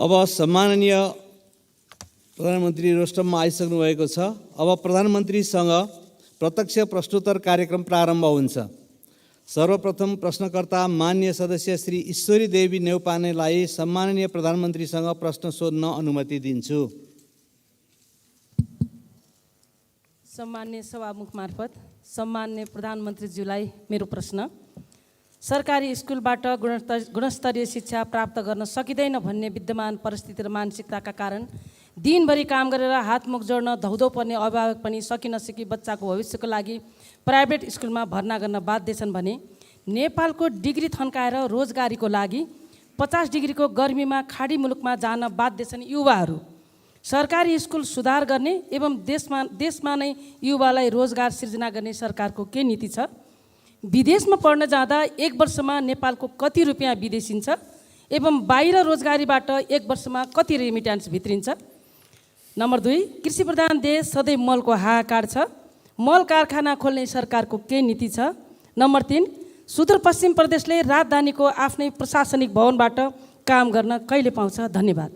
अब सम्माननीय प्रधानमन्त्री रोस्टममा आइसक्नु भएको छ। अब प्रधानमन्त्रीसँग प्रत्यक्ष प्रश्नोत्तर कार्यक्रम प्रारम्भ हुन्छ। सर्वप्रथम प्रश्नकर्ता मान्य सदस्य श्री ईश्वरी देवी नेउपानेलाई सम्माननीय प्रधानमन्त्रीसँग प्रश्न सोध्न अनुमति दिन्छु। सम्मान्य सभामुख मार्फत सम्मान्य प्रधानमन्त्रीज्यूलाई मेरो प्रश्न, सरकारी स्कुलबाट गुणस्तरीय शिक्षा प्राप्त गर्न सकिँदैन भन्ने विद्यमान परिस्थिति र मानसिकताका कारण दिनभरि काम गरेर हातमुख जोड्न धौधौ पर्ने अभिभावक पनि सकि नसकी बच्चाको भविष्यको लागि प्राइभेट स्कुलमा भर्ना गर्न बाध्य छन् भने नेपालको डिग्री थन्काएर रोजगारीको लागि 50 डिग्रीको गर्मीमा खाडी मुलुकमा जान बाध्य छन् युवाहरू। सरकारी स्कुल सुधार गर्ने एवं देशमा नै युवालाई रोजगार सिर्जना गर्ने सरकारको के नीति छ? विदेशमा पढ्न जाँदा 1 वर्षमा नेपालको कति रुपियाँ विदेशिन्छ एवं बाहिर रोजगारीबाट 1 वर्षमा कति रेमिट्यान्स भित्रिन्छ? नम्बर 2, कृषि प्रधान देश सधैँ मलको हाहाकार छ, मल कारखाना खोल्ने सरकारको के नीति छ? नम्बर 3, सुदूरपश्चिम प्रदेशले राजधानीको आफ्नै प्रशासनिक भवनबाट काम गर्न कहिले पाउँछ? धन्यवाद।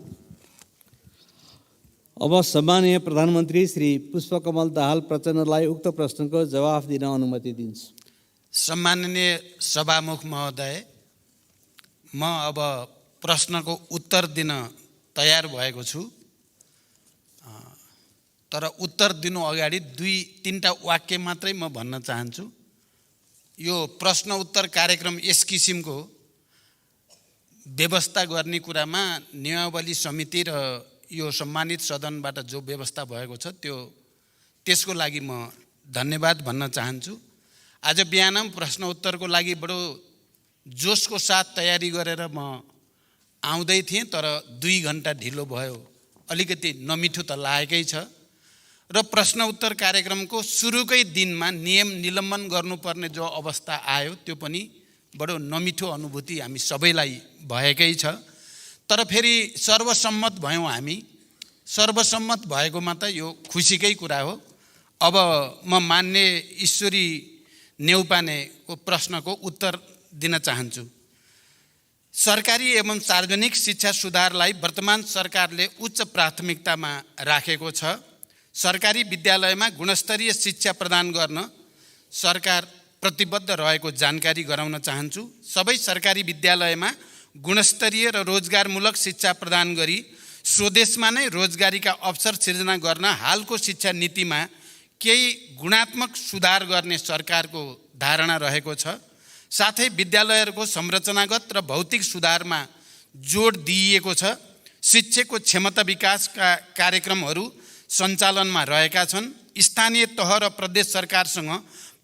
अब सम्माननीय प्रधानमन्त्री श्री पुष्पकमल दाहाल प्रचण्डलाई उक्त प्रश्नको जवाफ दिन अनुमति दिन्छु। सम्माननीय सभामुख महोदय, म अब प्रश्नको उत्तर दिन तयार भएको छु, तर उत्तर दिनु अगाडि 2-3टा वाक्य मात्रै म भन्न चाहन्छु। यो प्रश्न उत्तर कार्यक्रम यस किसिमको व्यवस्था गर्ने कुरामा नियमावली समिति र यो सम्मानित सदनबाट जो व्यवस्था भएको छ त्यसको लागि म धन्यवाद भन्न चाहन्छु। आज बिहान प्रश्न उत्तरको लागि बडो जोसको साथ तयारी गरेर म आउँदै थिएँ, तर 2 घण्टा ढिलो भयो। अलिकति नमिठो त लागेकै छ र प्रश्न उत्तर कार्यक्रमको सुरुकै दिनमा नियम निलम्बन गर्नुपर्ने जो अवस्था आयो त्यो पनि बडो नमिठो अनुभूति हामी सबैलाई भएकै छ। तर फेरि सर्वसम्मत भयौँ हामी। सर्वसम्मत भएकोमा त यो खुसीकै कुरा हो। अब म मान्य ईश्वरी नेउपानेको प्रश्नको उत्तर दिन चाहन्छु। सरकारी एवं सार्वजनिक शिक्षा सुधारलाई वर्तमान सरकारले उच्च प्राथमिकतामा राखेको छ। सरकारी विद्यालयमा गुणस्तरीय शिक्षा प्रदान गर्न सरकार प्रतिबद्ध रहेको जानकारी गराउन चाहन्छु। सबै सरकारी विद्यालयमा गुणस्तरीय र रोजगारमूलक शिक्षा प्रदान गरी स्वदेशमा नै रोजगारीका अवसर सिर्जना गर्न हालको शिक्षा नीतिमा केही गुणात्मक सुधार गर्ने सरकारको धारणा रहेको छ। साथै विद्यालयहरूको संरचनागत र भौतिक सुधारमा जोड दिइएको छ। शिक्षकको क्षमता विकासका कार्यक्रमहरू सञ्चालनमा रहेका छन्। स्थानीय तह र प्रदेश सरकारसँग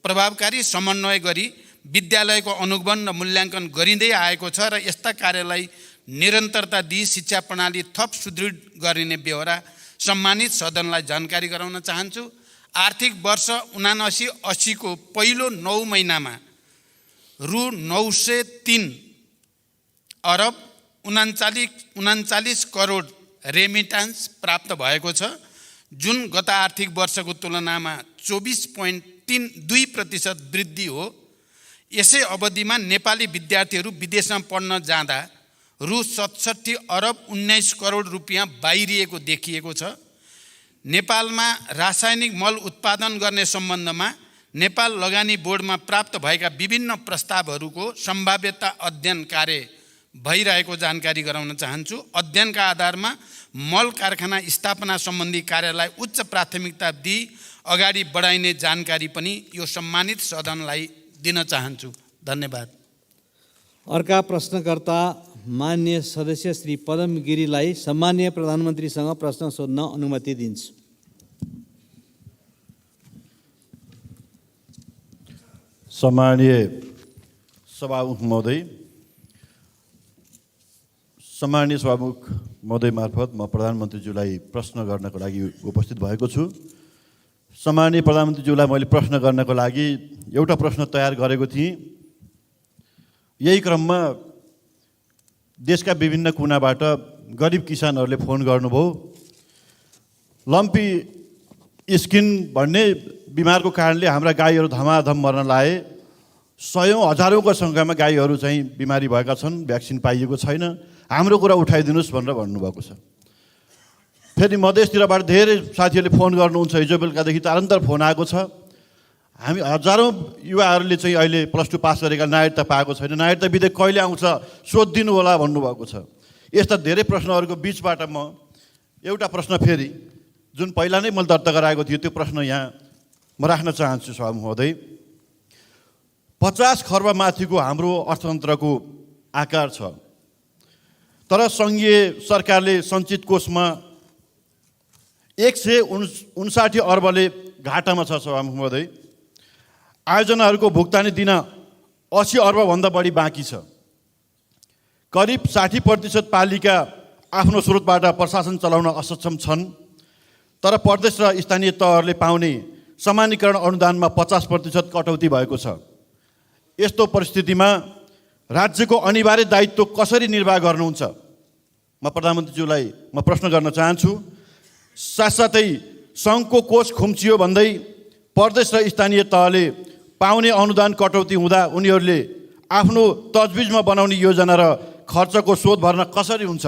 प्रभावकारी समन्वय गरी विद्यालयको अनुगमन र मूल्याङ्कन गरिँदै आएको छ र यस्ता कार्यलाई निरन्तरता दिई शिक्षा प्रणाली थप सुदृढ गरिने बेहोरा सम्मानित सदनलाई जानकारी गराउन चाहन्छु। आर्थिक वर्ष 79-80 को पहिलो 9 महिनामा रु 903 अरब 39 करोड रेमिटान्स प्राप्त भएको छ, जुन गत आर्थिक वर्षको तुलनामा 24.2% वृद्धि हो। यसै अवधिमा नेपाली विद्यार्थीहरू विदेशमा पढ्न जाँदा रु 67 अरब 19 करोड रुपियाँ बाहिरिएको देखिएको छ। नेपालमा रासायनिक मल उत्पादन गर्ने सम्बन्धमा नेपाल लगानी बोर्डमा प्राप्त भएका विभिन्न प्रस्तावहरूको सम्भाव्यता अध्ययन कार्य भइरहेको जानकारी गराउन चाहन्छु। अध्ययनका आधारमा मल कारखाना स्थापना सम्बन्धी कार्यलाई उच्च प्राथमिकता दिई अगाडि बढाइने जानकारी पनि यो सम्मानित सदनलाई दिन चाहन्छु। धन्यवाद। अर्का प्रश्नकर्ता मान्य सदस्य श्री पदम गिरीलाई सम्मान्य प्रधानमन्त्रीसँग प्रश्न सोध्न अनुमति दिन्छु। सम्माननीय सभामुख महोदय, सम्माननीय सभामुख महोदय मार्फत म प्रधानमन्त्रीज्यूलाई प्रश्न गर्नको लागि उपस्थित भएको छु। सम्माननीय प्रधानमन्त्रीज्यूलाई मैले प्रश्न गर्नको लागि एउटा प्रश्न तयार गरेको थिएँ। यही क्रममा देशका विभिन्न कुनाबाट गरिब किसानहरूले फोन गर्नुभयो। लम्पी स्किन भन्ने बिमारको कारणले हाम्रा गाईहरू धमाधम मर्न लागे सयौँ हजारौँको सङ्ख्यामा गाईहरू चाहिँ बिमारी भएका छन्, भ्याक्सिन पाइएको छैन, हाम्रो कुरा उठाइदिनुहोस् भनेर भन्नुभएको छ। फेरि मधेसतिरबाट धेरै साथीहरूले फोन गर्नुहुन्छ, हिजो बेलुकादेखि तारन्तर फोन आएको छ। हामी हजारौँ युवाहरूले चाहिँ अहिले +2 पास गरेका नागरिकता पाएको छैन, नागरिकता विधेयक कहिले आउँछ सोधिदिनु होला भन्नुभएको छ। यस्ता धेरै प्रश्नहरूको बिचबाट म एउटा प्रश्न फेरि जुन पहिला नै मैले दर्ता गराएको थियो त्यो प्रश्न यहाँ म राख्न चाहन्छु सभामुख महोदय। 50 खर्ब माथिको हाम्रो अर्थतन्त्रको आकार छ, तर सङ्घीय सरकारले सञ्चित कोषमा 159 अर्बले घाटामा छ सभामुख महोदय। आयोजनाहरूको भुक्तानी दिन 80 अर्बभन्दा बढी बाँकी छ। करिब 60% पालिका आफ्नो स्रोतबाट प्रशासन चलाउन असक्षम छन्, तर प्रदेश र स्थानीय तहहरूले पाउने सामान्यीकरण अनुदानमा 50% कटौती भएको छ। यस्तो परिस्थितिमा राज्यको अनिवार्य दायित्व कसरी निर्वाह गर्नुहुन्छ? म प्रधानमन्त्रीज्यूलाई म प्रश्न गर्न चाहन्छु। साथसाथै सङ्घको कोष खुम्चियो भन्दै प्रदेश र स्थानीय तहले पाउने अनुदान कटौती हुँदा उनीहरूले आफ्नो तजबिजमा बनाउने योजना र खर्चको स्रोत भर्न कसरी हुन्छ?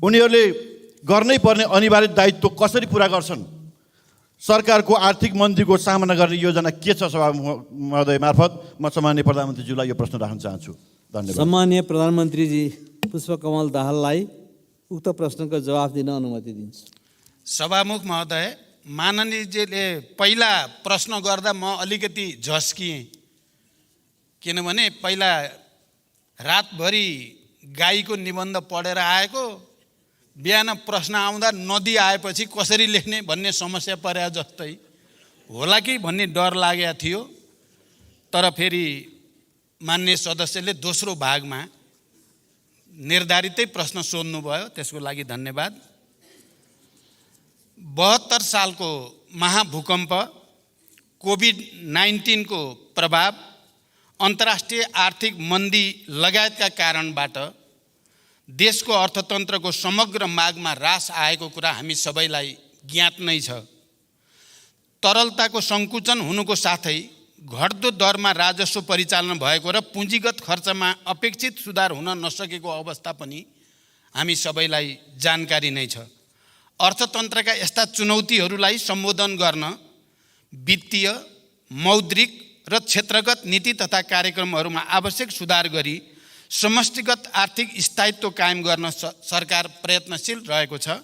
उनीहरूले गर्नै पर्ने अनिवार्य दायित्व कसरी पुरा गर्छन्? सरकारको आर्थिक मन्दीको सामना गर्ने योजना के छ? सभामुख महोदय मार्फत म सम्माननीय प्रधानमन्त्रीज्यूलाई यो प्रश्न राख्न चाहन्छु। धन्यवाद। सम्माननीय प्रधानमन्त्रीजी पुष्पकमल दाहाललाई उक्त प्रश्नको जवाफ दिन अनुमति दिन्छु। सभामुख महोदय, माननीयजीले पहिला प्रश्न गर्दा म अलिकति झस्किएँ, किनभने पहिला रातभरि गाईको निबन्ध पढेर आएको, बिहान प्रश्न आउँदा नदी आएपछि कसरी लेख्ने भन्ने समस्या परे जस्तै होला कि भन्ने डर लागेको थियो। तर फेरि माननीय सदस्यले दोस्रो भागमा निर्धारितै प्रश्न सोध्नुभयो, त्यसको लागि धन्यवाद। 72 सालको महाभूकम्प, कोभिड-19 को प्रभाव, अन्तर्राष्ट्रिय आर्थिक मन्दी लगायतका कारणबाट देशको अर्थतन्त्रको समग्र मागमा ह्रास आएको कुरा हामी सबैलाई ज्ञात नै छ। तरलताको सङ्कुचन हुनुको साथै घट्दो दरमा राजस्व परिचालन भएको र पुँजीगत खर्चमा अपेक्षित सुधार हुन नसकेको अवस्था पनि हामी सबैलाई जानकारी नै छ। अर्थतन्त्रका यस्ता चुनौतीहरूलाई सम्बोधन गर्न वित्तीय, मौद्रिक र क्षेत्रगत नीति तथा कार्यक्रमहरूमा आवश्यक सुधार गरी समष्टिगत आर्थिक स्थायित्व कायम गर्न सरकार प्रयत्नशील रहेको छ।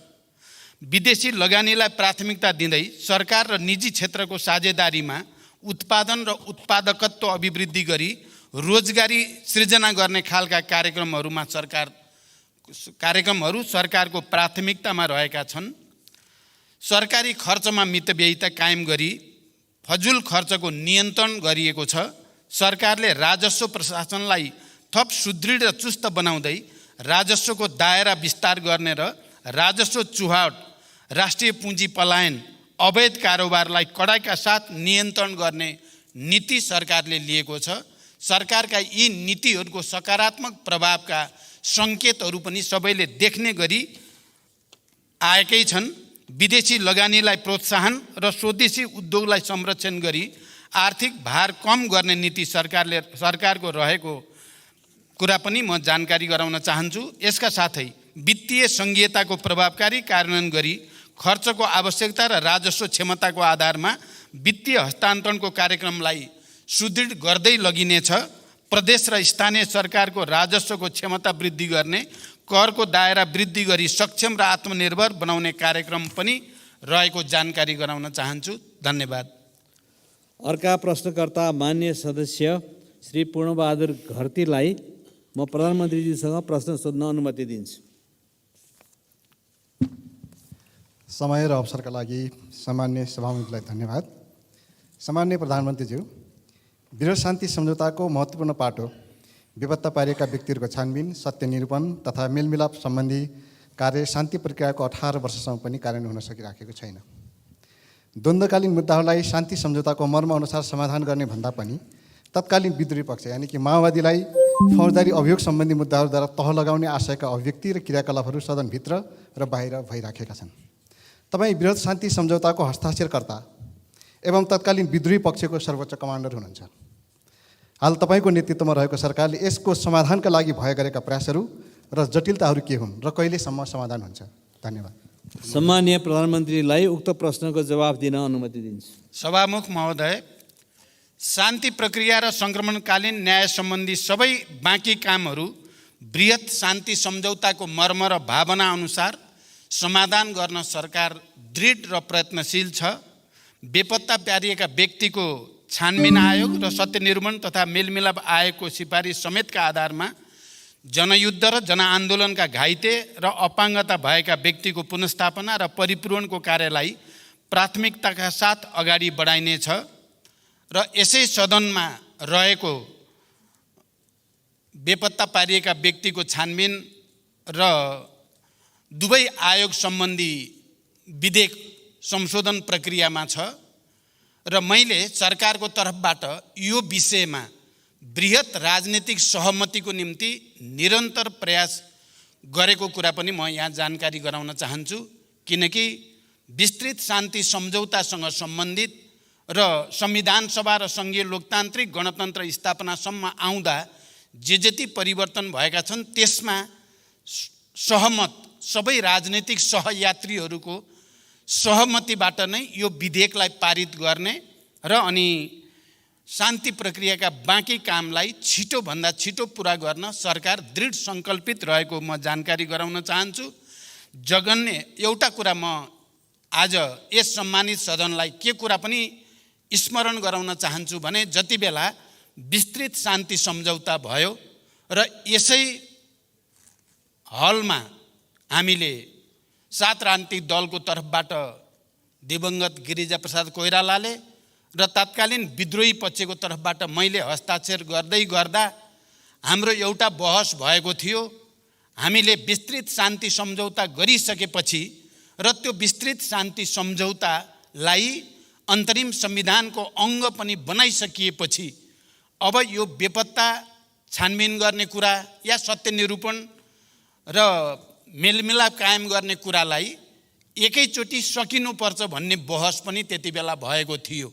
विदेशी लगानीलाई प्राथमिकता दिँदै सरकार र निजी क्षेत्रको साझेदारीमा उत्पादन र उत्पादकत्व अभिवृद्धि गरी रोजगारी सृजना गर्ने खालका कार्यक्रमहरू सरकारको प्राथमिकतामा रहेका छन्। सरकारी खर्चमा मितव्ययिता कायम गरी फजुल खर्चको नियन्त्रण गरिएको छ। सरकारले राजस्व प्रशासनलाई थप सुदृढ र चुस्त बनाउँदै राजस्वको दायरा विस्तार गर्ने र राजस्व चुहावट, राष्ट्रिय पुँजी पलायन, अवैध कारोबारलाई कडाइका साथ नियन्त्रण गर्ने नीति सरकारले लिएको छ। सरकारका यी नीतिहरूको सकारात्मक प्रभावका सङ्केतहरू पनि सबैले देख्ने गरी आएकै छन्। विदेशी लगानीलाई प्रोत्साहन र स्वदेशी उद्योगलाई संरक्षण गरी आर्थिक भार कम गर्ने नीति सरकारको रहेको कुरा पनि म जानकारी गराउन चाहन्छु। यसका साथै वित्तीय सङ्घीयताको प्रभावकारी कार्यान्वयन गरी खर्चको आवश्यकता र राजस्व क्षमताको आधारमा वित्तीय हस्तान्तरणको कार्यक्रमलाई सुदृढ गर्दै लगिनेछ। प्रदेश र स्थानीय सरकारको राजस्वको क्षमता वृद्धि गर्ने, करको दायरा वृद्धि गरी सक्षम र आत्मनिर्भर बनाउने कार्यक्रम पनि रहेको जानकारी गराउन चाहन्छु। धन्यवाद। अर्का प्रश्नकर्ता माननीय सदस्य श्री पूर्णबहादुर घरतीलाई म प्रधानमन्त्रीजीसँग प्रश्न सोध्न अनुमति दिन्छु। समय र अवसरका लागि सामान्य सभामुखलाई धन्यवाद। सामान्य प्रधानमन्त्रीज्यू, विरोध शान्ति सम्झौताको महत्त्वपूर्ण पाटो बेपत्ता पारिएका व्यक्तिहरूको छानबिन, सत्य निरूपण तथा मेलमिलाप सम्बन्धी कार्य शान्ति प्रक्रियाको 18 वर्षसम्म पनि कार्यान्वयन हुन सकिराखेको छैन। द्वन्द्वकालीन मुद्दाहरूलाई शान्ति सम्झौताको मर्मअनुसार समाधान गर्ने भन्दा पनि तत्कालीन विद्रोही पक्ष यानि कि माओवादीलाई फौजदारी अभियोग सम्बन्धी मुद्दाहरूद्वारा तह लगाउने आशयका अभिव्यक्ति र क्रियाकलापहरू सदनभित्र र बाहिर भइराखेका छन्। तपाईँ विरोध शान्ति सम्झौताको हस्ताक्षरकर्ता एवं तत्कालीन विद्रोही पक्षको सर्वोच्च कमान्डर हुनुहुन्छ। हाल तपाईँको नेतृत्वमा रहेको सरकारले यसको समाधानका लागि भए गरेका प्रयासहरू र जटिलताहरू के हुन् र कहिलेसम्म समाधान हुन्छ? धन्यवाद। सम्माननीय प्रधानमन्त्रीलाई उक्त प्रश्नको जवाफ दिन अनुमति दिन्छु। सभामुख महोदय, शान्ति प्रक्रिया र सङ्क्रमणकालीन न्याय सम्बन्धी सबै बाँकी कामहरू बृहत शान्ति सम्झौताको मर्म र भावना अनुसार समाधान गर्न सरकार दृढ र प्रयत्नशील छ। बेपत्ता पारिएका व्यक्तिको छानबिन आयोग र सत्यनिरूपण तथा मेलमिलाप आयोगको सिफारिस समेतका आधारमा जनयुद्ध र जनआन्दोलनका घाइते र अपाङ्गता भएका व्यक्तिको पुनर्स्थापना र परिपूरणको कार्यलाई प्राथमिकताका साथ अगाडि बढाइनेछ र यसै सदनमा रहेको बेपत्ता पारिएका व्यक्तिको छानबिन र दुवै आयोग सम्बन्धी विधेयक संशोधन प्रक्रियामा छ र मैले सरकारको तर्फबाट यो विषयमा बृहत राजनीतिक सहमतिको निम्ति निरन्तर प्रयास गरेको कुरा पनि म यहाँ जानकारी गराउन चाहन्छु, किनकि विस्तृत शान्ति सम्झौतासँग सम्बन्धित र संविधान सभा र सङ्घीय लोकतान्त्रिक गणतन्त्र स्थापनासम्म आउँदा जे जति परिवर्तन भएका छन् त्यसमा सहमत सबै राजनीतिक सहयात्रीहरूको सहमतिबाट नै यो विधेयकलाई पारित गर्ने र अनि शान्ति प्रक्रियाका बाँकी कामलाई छिटोभन्दा छिटो पुरा गर्न सरकार दृढ सङ्कल्पित रहेको म जानकारी गराउन चाहन्छु। जगन्य एउटा कुरा म आज यस सम्मानित सदनलाई के कुरा पनि स्मरण गराउन चाहन्छु भने जति बेला विस्तृत शान्ति सम्झौता भयो र यसै हलमा हामीले 7 राजनीतिक दलको तर्फबाट दिवंगत गिरिजाप्रसाद कोइरालाले र तत्कालीन विद्रोही पक्षको तर्फबाट मैले हस्ताक्षर गर्दै गर्दा हाम्रो एउटा बहस भएको थियो। हामीले विस्तृत शान्ति सम्झौता गरिसकेपछि र त्यो विस्तृत शान्ति सम्झौतालाई अन्तरिम संविधानको अङ्ग पनि बनाइसकिएपछि अब यो बेपत्ता छानबिन गर्ने कुरा या सत्यनिरूपण र मेलमिलाप कायम गर्ने कुरालाई एकैचोटि सकिनुपर्छ भन्ने बहस पनि त्यति बेला भएको थियो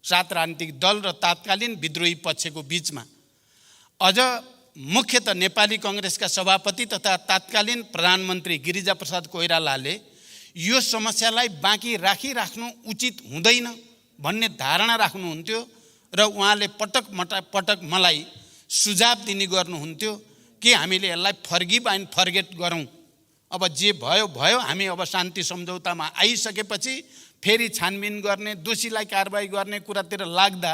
7 राजनीतिक दल र तत्कालीन विद्रोही पक्षको बीचमा। अझ मुख्यतः नेपाली कांग्रेसका सभापति तथा तत्कालीन प्रधानमन्त्री गिरिजाप्रसाद कोइरालाले यो समस्यालाई बाँकी राखिराख्नु उचित हुँदैन भन्ने धारणा राख्नुहुन्थ्यो र उहाँले पटक मलाई सुझाव दिने गर्नुहुन्थ्यो कि हामीले यसलाई फर्गिभ एन्ड फर्गेट गरौँ। अब जे भयो भयो, हामी अब शान्ति सम्झौतामा आइसकेपछि फेरि छानबिन गर्ने, दोषीलाई कारबाही गर्ने कुरातिर लाग्दा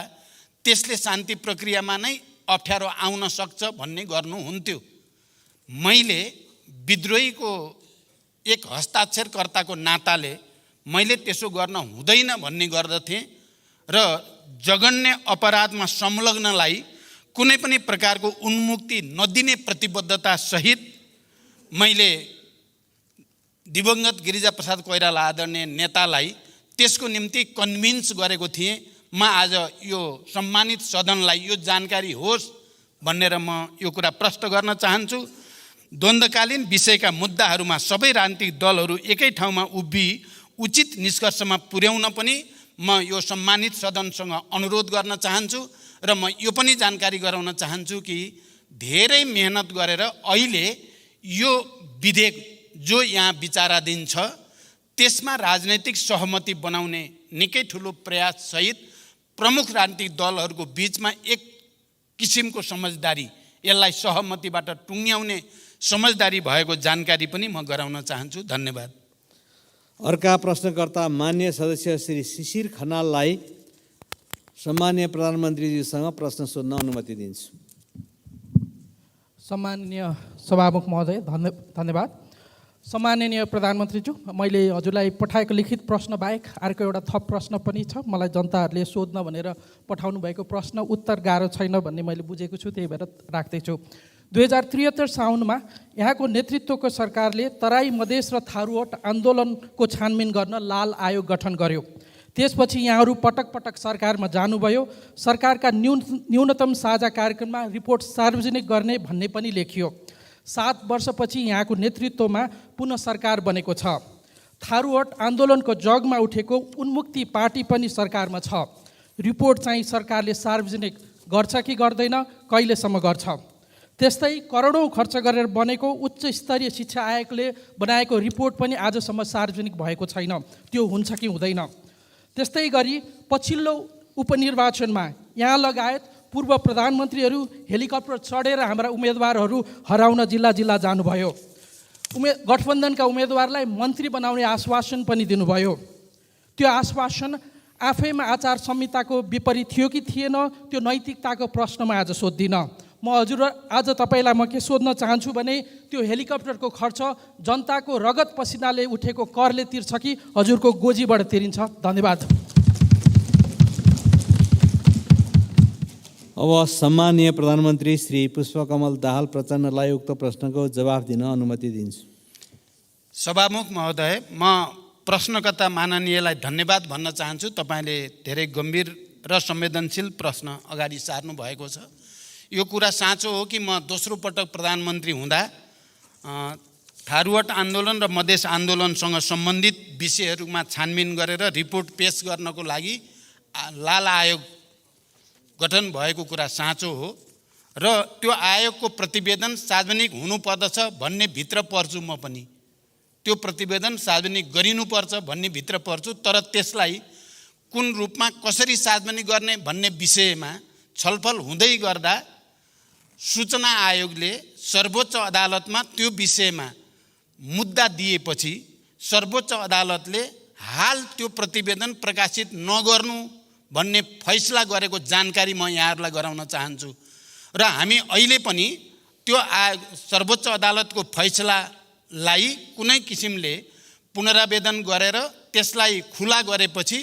त्यसले शान्ति प्रक्रियामा नै अप्ठ्यारो आउन सक्छ भन्ने गर्नुहुन्थ्यो। मैले विद्रोहीको एक हस्ताक्षरकर्ताको नाताले मैले त्यसो गर्न हुँदैन भन्ने गर्दथेँ र जघन्य अपराधमा संलग्नलाई कुनै पनि प्रकारको उन्मुक्ति नदिने प्रतिबद्धता सहित मैले दिवंगत गिरिजाप्रसाद कोइराला आदरणीय नेतालाई त्यसको निम्ति कन्भिन्स गरेको थिएँ। म आज यो सम्मानित सदनलाई यो जानकारी होस् भनेर म यो कुरा प्रश्न गर्न चाहन्छु। द्वन्द्वकालीन विषयका मुद्दाहरूमा सबै राजनीतिक दलहरू एकै ठाउँमा उभिई उचित निष्कर्षमा पुर्याउन पनि म यो सम्मानित सदनसँग अनुरोध गर्न चाहन्छु र म यो पनि जानकारी गराउन चाहन्छु कि धेरै मेहनत गरेर अहिले यो विधेयक जो यहाँ विचाराधीन छ त्यसमा राजनैतिक सहमति बनाउने निकै ठुलो प्रयास सहित प्रमुख राजनीतिक दलहरूको बीचमा एक किसिमको समझदारी, यसलाई सहमतिबाट टुङ्ग्याउने समझदारी भएको जानकारी पनि म गराउन चाहन्छु। धन्यवाद। अर्का प्रश्नकर्ता मान्य सदस्य श्री शिशिर खनाललाई सम्मान्य प्रधानमन्त्रीजीसँग प्रश्न सोध्न अनुमति दिन्छु। सम्माननीय सभामुख महोदय, धन्यवाद। सम्माननीय प्रधानमन्त्रीज्यू, मैले हजुरलाई पठाएको लिखित प्रश्न बाहेक अर्को एउटा थप प्रश्न पनि छ। मलाई जनताहरूले सोध्न भनेर पठाउनु भएको प्रश्न उत्तर गाह्रो छैन भन्ने मैले बुझेको छु, त्यही भएर राख्दैछु। 2073 साउनमा यहाँको नेतृत्वको सरकारले तराई मधेस र थारूवट आन्दोलनको छानबिन गर्न लाल आयोग गठन गर्यो। त्यसपछि यहाँहरू पटक पटक सरकारमा जानुभयो। सरकारका न्यूनतम साझा कार्यक्रममा रिपोर्ट सार्वजनिक गर्ने भन्ने पनि लेखियो। 7 वर्षपछि यहाँको नेतृत्वमा पुनः सरकार बनेको छ। थारूवट आन्दोलनको जगमा उठेको उन्मुक्ति पार्टी पनि सरकारमा छ। रिपोर्ट चाहिँ सरकारले सार्वजनिक गर्छ कि गर्दैन, कहिलेसम्म गर्छ? त्यस्तै करोडौँ खर्च गरेर बनेको उच्च स्तरीय शिक्षा आयोगले बनाएको रिपोर्ट पनि आजसम्म सार्वजनिक भएको छैन। त्यो हुन्छ कि हुँदैन? त्यस्तै गरी पछिल्लो उपनिर्वाचनमा यहाँ लगायत पूर्व प्रधानमन्त्रीहरू हेलिकप्टर चढेर हाम्रा उम्मेदवारहरू हराउन जिल्ला जिल्ला जानुभयो। गठबन्धनका उम्मेदवारलाई मन्त्री बनाउने आश्वासन पनि दिनुभयो। त्यो आश्वासन आफैमा आचार संहिताको विपरीत थियो कि थिएन, त्यो नैतिकताको प्रश्न म आज सोध्दिनँ। म हजुर आज तपाईँलाई म के सोध्न चाहन्छु भने त्यो हेलिकप्टरको खर्च जनताको रगत पसिनाले उठेको करले तिर्छ कि हजुरको गोजीबाट तिरिन्छ? धन्यवाद। अब सम्माननीय प्रधानमन्त्री श्री पुष्पकमल दाहाल प्रचण्डलाई उक्त प्रश्नको जवाफ दिन अनुमति दिन्छु। सभामुख महोदय, म प्रश्नकर्ता माननीयलाई धन्यवाद भन्न चाहन्छु। तपाईँले धेरै गम्भीर र संवेदनशील प्रश्न अगाडि सार्नु भएको छ। यो कुरा साँचो हो कि म दोस्रो पटक प्रधानमन्त्री हुँदा थारुवट आन्दोलन र मधेस आन्दोलनसँग सम्बन्धित विषयहरूमा छानबिन गरेर रिपोर्ट पेश गर्नको लागि लाल आयोग गठन भएको कुरा साँचो हो र त्यो आयोगको प्रतिवेदन सार्वजनिक हुनुपर्दछ भन्ने भित्र पर्छु। म पनि त्यो प्रतिवेदन सार्वजनिक गरिनुपर्छ भन्ने भित्र पर्छु। तर त्यसलाई कुन रूपमा कसरी सार्वजनिक गर्ने भन्ने विषयमा छलफल हुँदै गर्दा सूचना आयोगले सर्वोच्च अदालतमा त्यो विषयमा मुद्दा दिएपछि सर्वोच्च अदालतले हाल त्यो प्रतिवेदन प्रकाशित नगर्नु भन्ने फैसला गरेको जानकारी म यहाँहरूलाई गराउन चाहन्छु। र हामी अहिले पनि त्यो सर्वोच्च अदालतको फैसलालाई कुनै किसिमले पुनरावेदन गरेर त्यसलाई खुला गरेपछि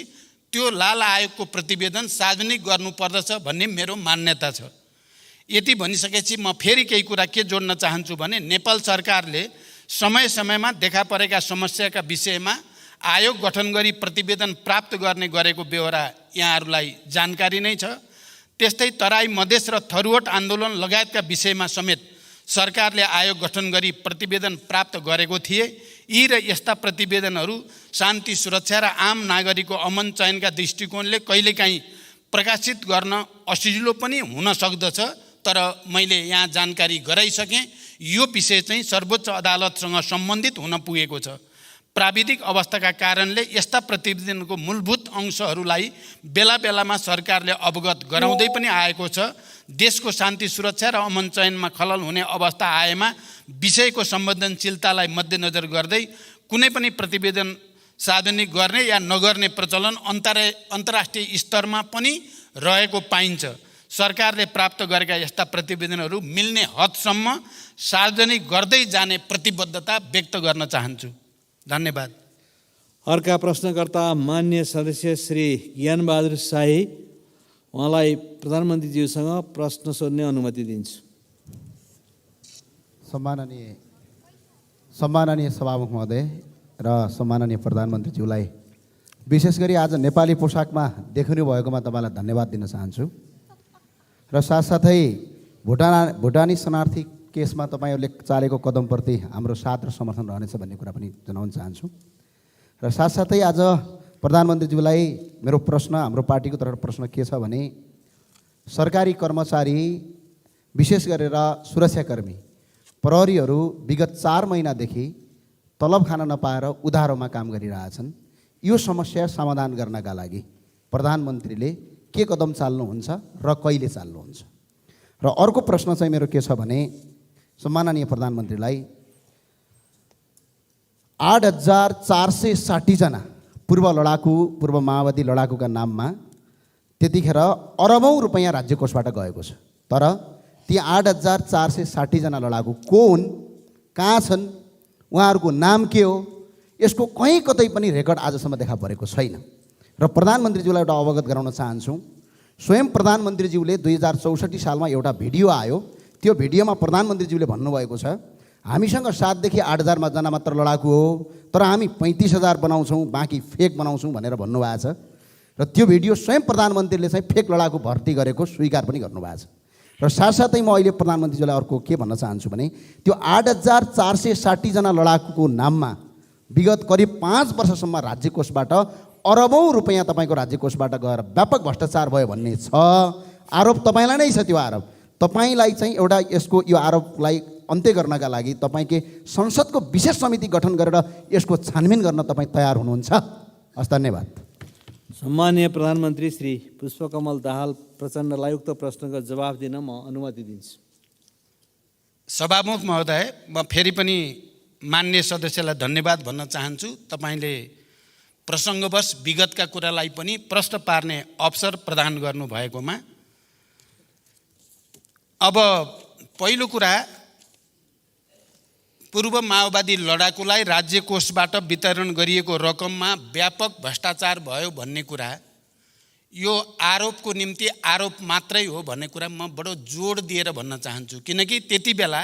त्यो लाल आयोगको प्रतिवेदन सार्वजनिक गर्नुपर्दछ भन्ने मेरो मान्यता छ। यति भनिसकेपछि म फेरि केही कुरा के जोड्न चाहन्छु भने नेपाल सरकारले समय समयमा देखा परेका समस्याका विषयमा आयोग गठन गरी प्रतिवेदन प्राप्त गर्ने गरेको बेहोरा यहाँहरूलाई जानकारी नै छ। त्यस्तै तराई मधेस र थरुवट आन्दोलन लगायतका विषयमा समेत सरकारले आयोग गठन गरी प्रतिवेदन प्राप्त गरेको थिए। यी र यस्ता प्रतिवेदनहरू शान्ति सुरक्षा र आम नागरिकको अमन चयनका दृष्टिकोणले कहिलेकाहीँ प्रकाशित गर्न असजिलो पनि हुन सक्दछ। तर मैले यहाँ जानकारी गराइसकेँ, यो विषय चाहिँ सर्वोच्च अदालतसँग सम्बन्धित हुन पुगेको छ। प्राविधिक अवस्थाका कारणले यस्ता प्रतिवेदनको मूलभूत अंशहरूलाई बेला बेलामा सरकारले अवगत गराउँदै पनि आएको छ। देशको शान्ति सुरक्षा र अमन चयनमा खलल हुने अवस्था आएमा विषयको संवेदनशीलतालाई मध्यनजर गर्दै कुनै पनि प्रतिवेदन सार्वजनिक गर्ने या नगर्ने प्रचलन अन्तर्राष्ट्रिय स्तरमा पनि रहेको पाइन्छ। सरकारले प्राप्त गरेका यस्ता प्रतिवेदनहरू मिल्ने हदसम्म सार्वजनिक गर्दै जाने प्रतिबद्धता व्यक्त गर्न चाहन्छु। धन्यवाद। अर्का प्रश्नकर्ता मान्य सदस्य श्री ज्ञानबहादुर शाही, उहाँलाई प्रधानमन्त्रीज्यूसँग प्रश्न सोध्ने अनुमति दिन्छु। सम्माननीय सभामुख महोदय र सम्माननीय प्रधानमन्त्रीज्यूलाई विशेष गरी आज नेपाली पोसाकमा देखिनु भएकोमा तपाईँलाई धन्यवाद दिन चाहन्छु। र साथसाथै भुटानी शरणार्थी केसमा तपाईँहरूले चालेको कदमप्रति हाम्रो साथ र समर्थन रहनेछ भन्ने कुरा पनि जनाउन चाहन्छु। र साथसाथै आज प्रधानमन्त्रीज्यूलाई मेरो प्रश्न, हाम्रो पार्टीको तर्फबाट प्रश्न के छ भने सरकारी कर्मचारी विशेष गरेर सुरक्षाकर्मी प्रहरीहरू विगत 4 महिनादेखि तलब खान नपाएर उधारोमा काम गरिरहेछन्। यो समस्या समाधान गर्नका लागि प्रधानमन्त्रीले के कदम चाल्नुहुन्छ र कहिले चाल्नुहुन्छ? र अर्को प्रश्न चाहिँ मेरो के छ भने सम्माननीय प्रधानमन्त्रीलाई 8,460 जना पूर्व माओवादी लडाकुका नाममा त्यतिखेर अरबौँ रुपैयाँ राज्य कोषबाट गएको छ। तर ती 8,460 जना लडाकु को हुन्, कहाँ छन्, उहाँहरूको नाम के हो, यसको कहीँ कतै पनि रेकर्ड आजसम्म देखा परेको छैन। र प्रधानमन्त्रीज्यूलाई एउटा अवगत गराउन चाहन्छु, स्वयं प्रधानमन्त्रीज्यूले 2064 सालमा एउटा भिडियो आयो। त्यो भिडियोमा प्रधानमन्त्रीज्यूले भन्नुभएको छ हामीसँग 7 देखि 8,000 जना मात्र लडाकु हो, तर हामी 35,000 बनाउँछौँ, बाँकी फेक बनाउँछौँ भनेर भन्नुभएको छ। र त्यो भिडियो स्वयं प्रधानमन्त्रीले चाहिँ फेक लडाकु भर्ती गरेको स्वीकार पनि गर्नुभएको छ। र साथसाथै म अहिले प्रधानमन्त्रीज्यूलाई अर्को के भन्न चाहन्छु भने त्यो 8,460 जना लडाकुको नाममा विगत करिब 5 वर्षसम्म राज्य कोषबाट अरबौँ रुपैयाँ तपाईँको राज्य कोषबाट गएर व्यापक भ्रष्टाचार भयो भन्ने छ। आरोप तपाईँलाई नै छ त्यो आरोप। तपाईँलाई चाहिँ एउटा यसको यो आरोपलाई अन्त्य गर्नका लागि तपाईँकै संसदको विशेष समिति गठन गरेर यसको छानबिन गर्न तपाईँ तयार हुनुहुन्छ? हस्, धन्यवाद। सम्माननीय प्रधानमन्त्री श्री पुष्पकमल दाहाल प्रचण्डलाई उक्त प्रश्नको जवाफ दिन म अनुमति दिन्छु। सभामुख महोदय, म फेरि पनि मान्य सदस्यलाई धन्यवाद भन्न चाहन्छु। तपाईँले प्रसङ्गवश विगतका कुरालाई पनि प्रश्न पार्ने अवसर प्रदान गर्नुभएकोमा। अब पहिलो कुरा, पूर्व माओवादी लडाकुलाई राज्य कोषबाट वितरण गरिएको रकममा व्यापक भ्रष्टाचार भयो भन्ने कुरा, यो आरोपको निम्ति आरोप मात्रै हो भन्ने कुरा म बडो जोड दिएर भन्न चाहन्छु। किनकि त्यति बेला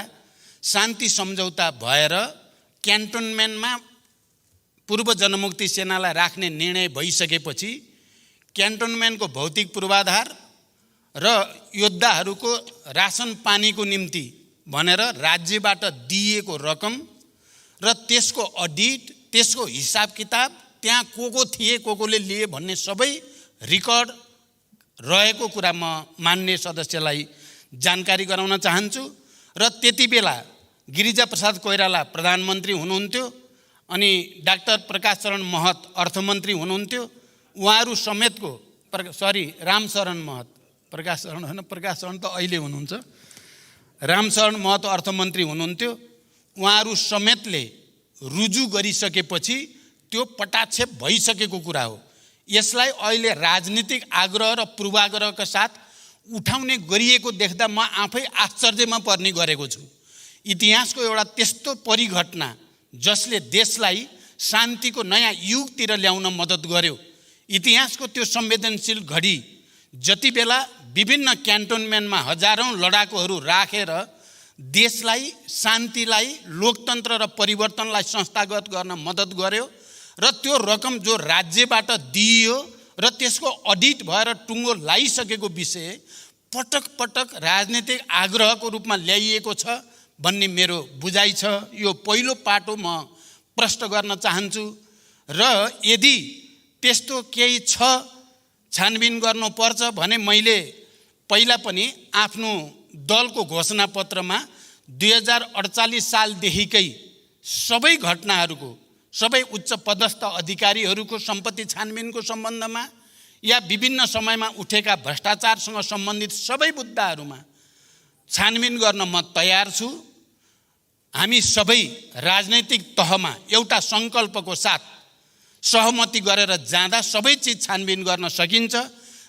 शान्ति सम्झौता भएर क्यान्टोनमेन्टमा पूर्व जनमुक्ति सेनालाई राख्ने निर्णय भइसकेपछि क्यान्टोनमेन्टको भौतिक पूर्वाधार र योद्धाहरूको रासन पानीको निम्ति भनेर राज्यबाट दिइएको रकम र त्यसको अडिट, त्यसको हिसाब किताब, त्यहाँ को थिए, कोले लिए भन्ने सबै रेकर्ड रहेको कुरा म मान्य सदस्यलाई जानकारी गराउन चाहन्छु। र त्यति बेला गिरिजाप्रसाद कोइराला प्रधानमन्त्री हुनुहुन्थ्यो अनि डाक्टर प्रकाश शरण महत अर्थमन्त्री हुनुहुन्थ्यो। उहाँहरू समेतको रामशरण महत, प्रकाश शरण होइन, प्रकाश शरण त अहिले हुनुहुन्छ, रामशरण महत अर्थमन्त्री हुनुहुन्थ्यो। उहाँहरू समेतले रुजु गरिसकेपछि त्यो पटाक्षेप भइसकेको कुरा हो। यसलाई अहिले राजनीतिक आग्रह र पूर्वाग्रहका साथ उठाउने गरिएको देख्दा म आफै आश्चर्यमा पर्ने गरेको छु। इतिहासको एउटा त्यस्तो परिघटना जसले देशलाई शान्तिको नयाँ युगतिर ल्याउन मद्दत गर्यो, इतिहासको त्यो संवेदनशील घडी जति बेला विभिन्न क्यान्टोनमेन्टमा हजारौँ लडाकुहरू राखेर देशलाई, शान्तिलाई, लोकतन्त्र र परिवर्तनलाई संस्थागत गर्न मद्दत गर्यो र त्यो रकम जो राज्यबाट दिइयो र त्यसको अडिट भएर टुङ्गो लागिसकेको विषय पटक पटक राजनीतिक आग्रहको रूपमा ल्याइएको छ भन्ने मेरो बुझाइ छ। यो पहिलो पाटो म प्रश्न गर्न चाहन्छु। र यदि त्यस्तो केही छ, छानबिन गर्नुपर्छ भने मैले पहिला पनि आफ्नो दलको घोषणापत्रमा 2048 सालदेखिकै सबै घटनाहरूको, सबै उच्च पदस्थ अधिकारीहरूको सम्पत्ति छानबिनको सम्बन्धमा या विभिन्न समयमा उठेका भ्रष्टाचारसँग सम्बन्धित सबै मुद्दाहरूमा छानबिन गर्न म तयार छु। हामी सबै राजनैतिक तहमा एउटा सङ्कल्पको साथ सहमति गरेर जाँदा सबै चिज छानबिन गर्न सकिन्छ।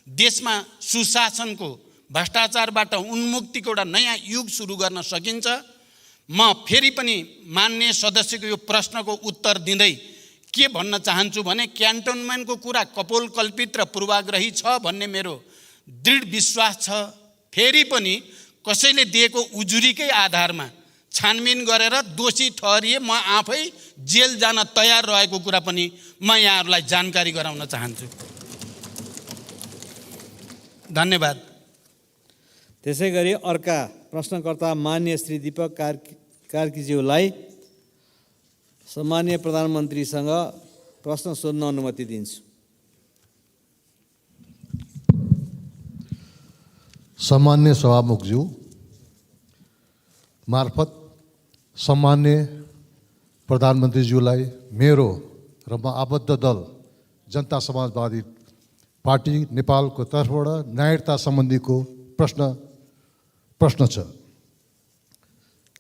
देशमा सुशासनको, भ्रष्टाचारबाट उन्मुक्तिको एउटा नयाँ युग सुरु गर्न सकिन्छ। म फेरि पनि मान्य सदस्यको यो प्रश्नको उत्तर दिँदै के भन्न चाहन्छु भने क्यान्टोनमेन्टको कुरा कपोलकल्पित र पूर्वाग्रही छ भन्ने मेरो दृढ विश्वास छ। फेरि पनि कसैले दिएको उजुरीकै आधारमा छानबिन गरेर दोषी ठहरिए म आफै जेल जान तयार रहेको कुरा पनि म यहाँहरूलाई जानकारी गराउन चाहन्छु। धन्यवाद। त्यसै गरी अर्का प्रश्नकर्ता मान्य श्री दीपक कार्कीज्यूलाई सम्माननीय प्रधानमन्त्रीसँग प्रश्न सोध्न अनुमति दिन्छु। सम्मान्य सभामुखज्यू मार्फत सम्मान्य प्रधानमन्त्रीज्यूलाई मेरो र म आबद्ध दल जनता समाजवादी पार्टी नेपालको तर्फबाट नागरिकता सम्बन्धीको प्रश्न छ।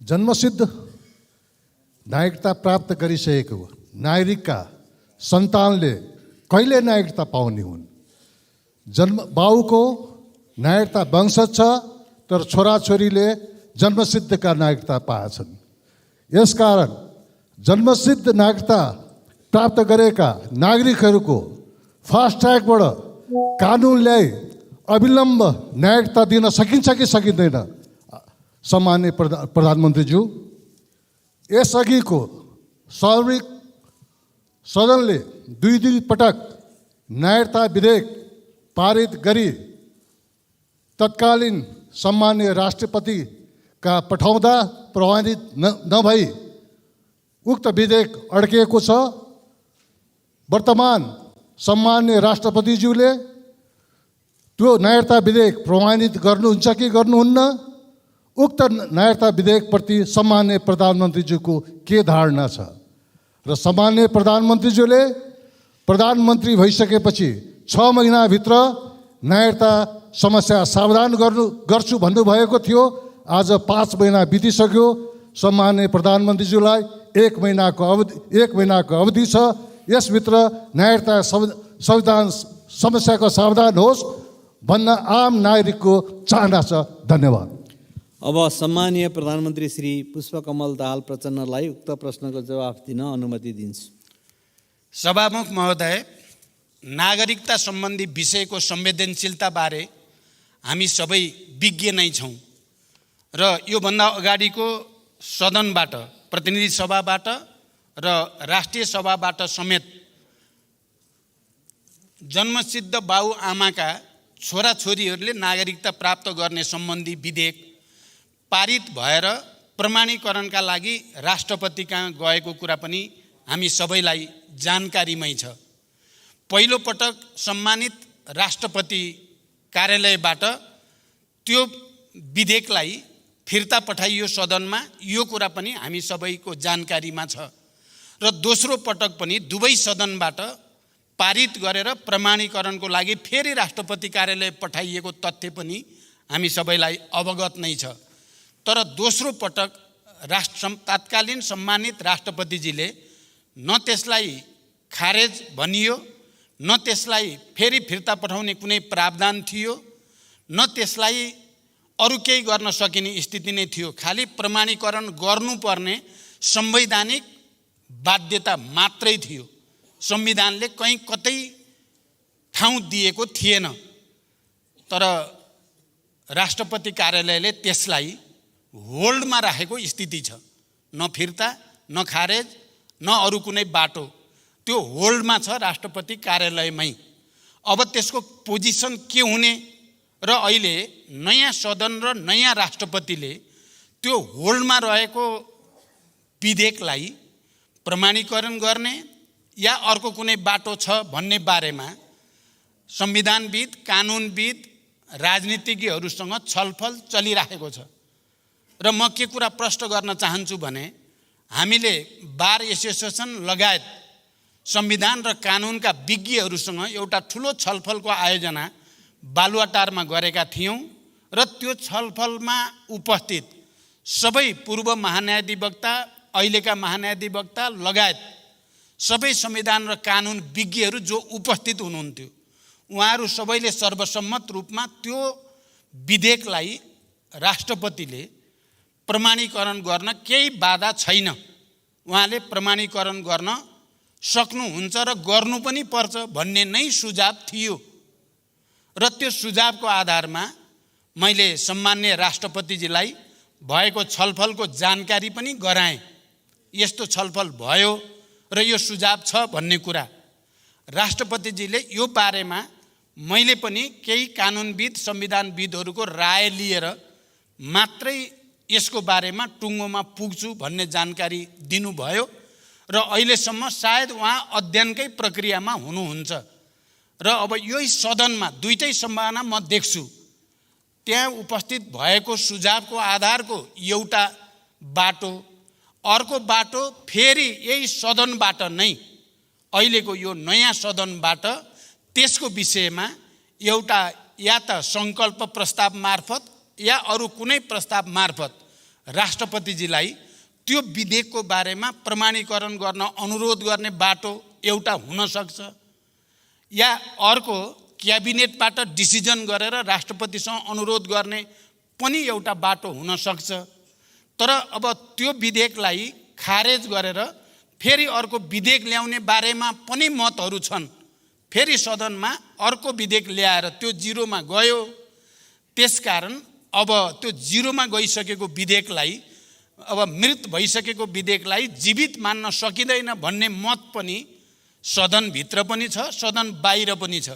जन्मसिद्ध नागरिकता प्राप्त गरिसकेको नागरिकका सन्तानले कहिले नागरिकता पाउने हुन्? बाउको नागरिकता वंशज छ तर छोराछोरीले जन्मसिद्धका नागरिकता पाएछन्। यसकारण जन्मसिद्ध नागरिकता प्राप्त गरेका नागरिकहरूको फास्ट ट्र्याकबाट कानुन ल्याई अविलम्ब नागरिकता दिन सकिन्छ कि सकिँदैन? सम्मान्य प्रधानमन्त्रीज्यू, यसअघिको सार्वजनिक सदनले दुई पटक नागरिकता विधेयक पारित गरी तत्कालीन सम्मान्य राष्ट्रपतिका पठाउँदा प्रभावित नभई उक्त विधेयक अड्किएको छ। वर्तमान सम्मान्य राष्ट्रपतिज्यूले त्यो नागरिकता विधेयक प्रमाणित गर्नुहुन्छ कि गर्नुहुन्न? उक्त नागरिकता विधेयकप्रति सम्माननीय प्रधानमन्त्रीज्यूको के धारणा छ? र सम्माननीय प्रधानमन्त्रीज्यूले प्रधानमन्त्री भइसकेपछि 6 महिनाभित्र नागरिकता समस्या समाधान गर्छु भन्नुभएको थियो। आज 5 महिना बितिसक्यो। सम्माननीय प्रधानमन्त्रीज्यूलाई 1 महिनाको अवधि छ। यसभित्र नागरिकता संविधान समस्याको समाधान होस् भन्न आम नागरिकको चाहना छ। धन्यवाद। अब सम्मानीय प्रधानमन्त्री श्री पुष्पकमल दाहाल प्रचण्डलाई उक्त प्रश्नको जवाफ दिन अनुमति दिन्छु। सभामुख महोदय, नागरिकता सम्बन्धी विषयको संवेदनशीलताबारे हामी सबै विज्ञ नै छौँ र योभन्दा अगाडिको सदनबाट, प्रतिनिधि सभाबाट र राष्ट्रिय सभाबाट समेत जन्मसिद्ध बाबुआमाका छोराछोरीहरूले नागरिकता प्राप्त गर्ने सम्बन्धी विधेयक पारित भएर प्रमाणीकरणका लागि राष्ट्रपति कहाँ गएको कुरा पनि हामी सबैलाई जानकारीमै छ। पहिलो पटक सम्मानित राष्ट्रपति कार्यालयबाट त्यो विधेयकलाई फिर्ता पठाइयो सदनमा, यो कुरा पनि हामी सबैको जानकारीमा छ। र दोस्रो पटक पनि दुवै सदनबाट पारित गरेर प्रमाणीकरणको लागि फेरि राष्ट्रपति कार्यालय पठाइएको तथ्य पनि हामी सबैलाई अवगत नै छ। तर दोस्रो पटक तत्कालीन सम्मानित राष्ट्रपतिजीले न त्यसलाई खारेज भनियो, न त्यसलाई फेरि फिर्ता पठाउने कुनै प्रावधान थियो, न त्यसलाई अरू केही गर्न सकिने स्थिति नै थियो। खालि प्रमाणीकरण गर्नुपर्ने संवैधानिक बाध्यता मात्रै थियो। संविधानले कहीँ कतै ठाउँ दिएको थिएन। तर राष्ट्रपति कार्यालयले त्यसलाई होल्डमा राखेको स्थिति छ। न फिर्ता, न खारेज, न अरू कुनै बाटो, त्यो होल्डमा छ राष्ट्रपति कार्यालयमै। अब त्यसको पोजिसन के हुने र अहिले नयाँ सदन र नयाँ राष्ट्रपतिले त्यो होल्डमा रहेको विधेयकलाई प्रमाणीकरण गर्ने या अर्को कुनै बाटो छ भन्ने बारेमा संविधानविद, कानुनविद, राजनीतिज्ञहरूसँग छलफल चलिरहेको छ। र म के कुरा प्रश्न गर्न चाहन्छु भने, हामीले बार एसोसिएसन लगायत संविधान र कानुनका विज्ञहरूसँग एउटा ठुलो छलफलको आयोजना बालुवाटारमा गरेका थियौँ र त्यो छलफलमा उपस्थित सबै पूर्व महान्यायाधिवक्ता, अहिलेका महान्यायाधिवक्ता लगायत सबै संविधान र कानुन विज्ञहरू जो उपस्थित हुनुहुन्थ्यो, उहाँहरू सबैले सर्वसम्मत रूपमा त्यो विधेयकलाई राष्ट्रपतिले प्रमाणीकरण गर्न केही बाधा छैन, उहाँले प्रमाणीकरण गर्न सक्नुहुन्छ र गर्नु पनि पर्छ भन्ने नै सुझाव थियो। र त्यो सुझावको आधारमा मैले सम्माननीय राष्ट्रपतिजीलाई भएको छलफलको जानकारी पनि गराएँ। यस्तो छलफल भयो र यो सुझाव छ भन्ने कुरा। राष्ट्रपतिजीले यो बारेमा मैले पनि केही कानुनविद, संविधानविदहरूको राय लिएर मात्रै यसको बारेमा टुङ्गोमा पुग्छु भन्ने जानकारी दिनुभयो र अहिलेसम्म सायद उहाँ अध्ययनकै प्रक्रियामा हुनुहुन्छ। र अब यही सदनमा दुईटै सम्भावना म देख्छु। त्यहाँ उपस्थित भएको सुझावको आधारको एउटा बाटो, अर्को बाटो फेरि यही सदनबाट नै, अहिलेको यो नयाँ सदनबाट त्यसको विषयमा एउटा या त सङ्कल्प प्रस्ताव मार्फत या अरू कुनै प्रस्ताव मार्फत राष्ट्रपतिजीलाई त्यो विधेयकको बारेमा प्रमाणीकरण गर्न अनुरोध गर्ने बाटो एउटा हुन सक्छ, या अर्को क्याबिनेटबाट डिसिजन गरेर राष्ट्रपतिसँग अनुरोध गर्ने पनि एउटा बाटो हुन सक्छ। तर अब त्यो विधेयकलाई खारेज गरेर फेरि अर्को विधेयक ल्याउने बारेमा पनि मतहरू छन्। फेरि सदनमा अर्को विधेयक ल्याएर त्यो जिरोमा गयो। त्यसकारण अब त्यो जिरोमा गइसकेको विधेयकलाई, अब मृत भइसकेको विधेयकलाई जीवित मान्न सकिँदैन भन्ने मत पनि सदनभित्र पनि छ, सदन बाहिर पनि छ।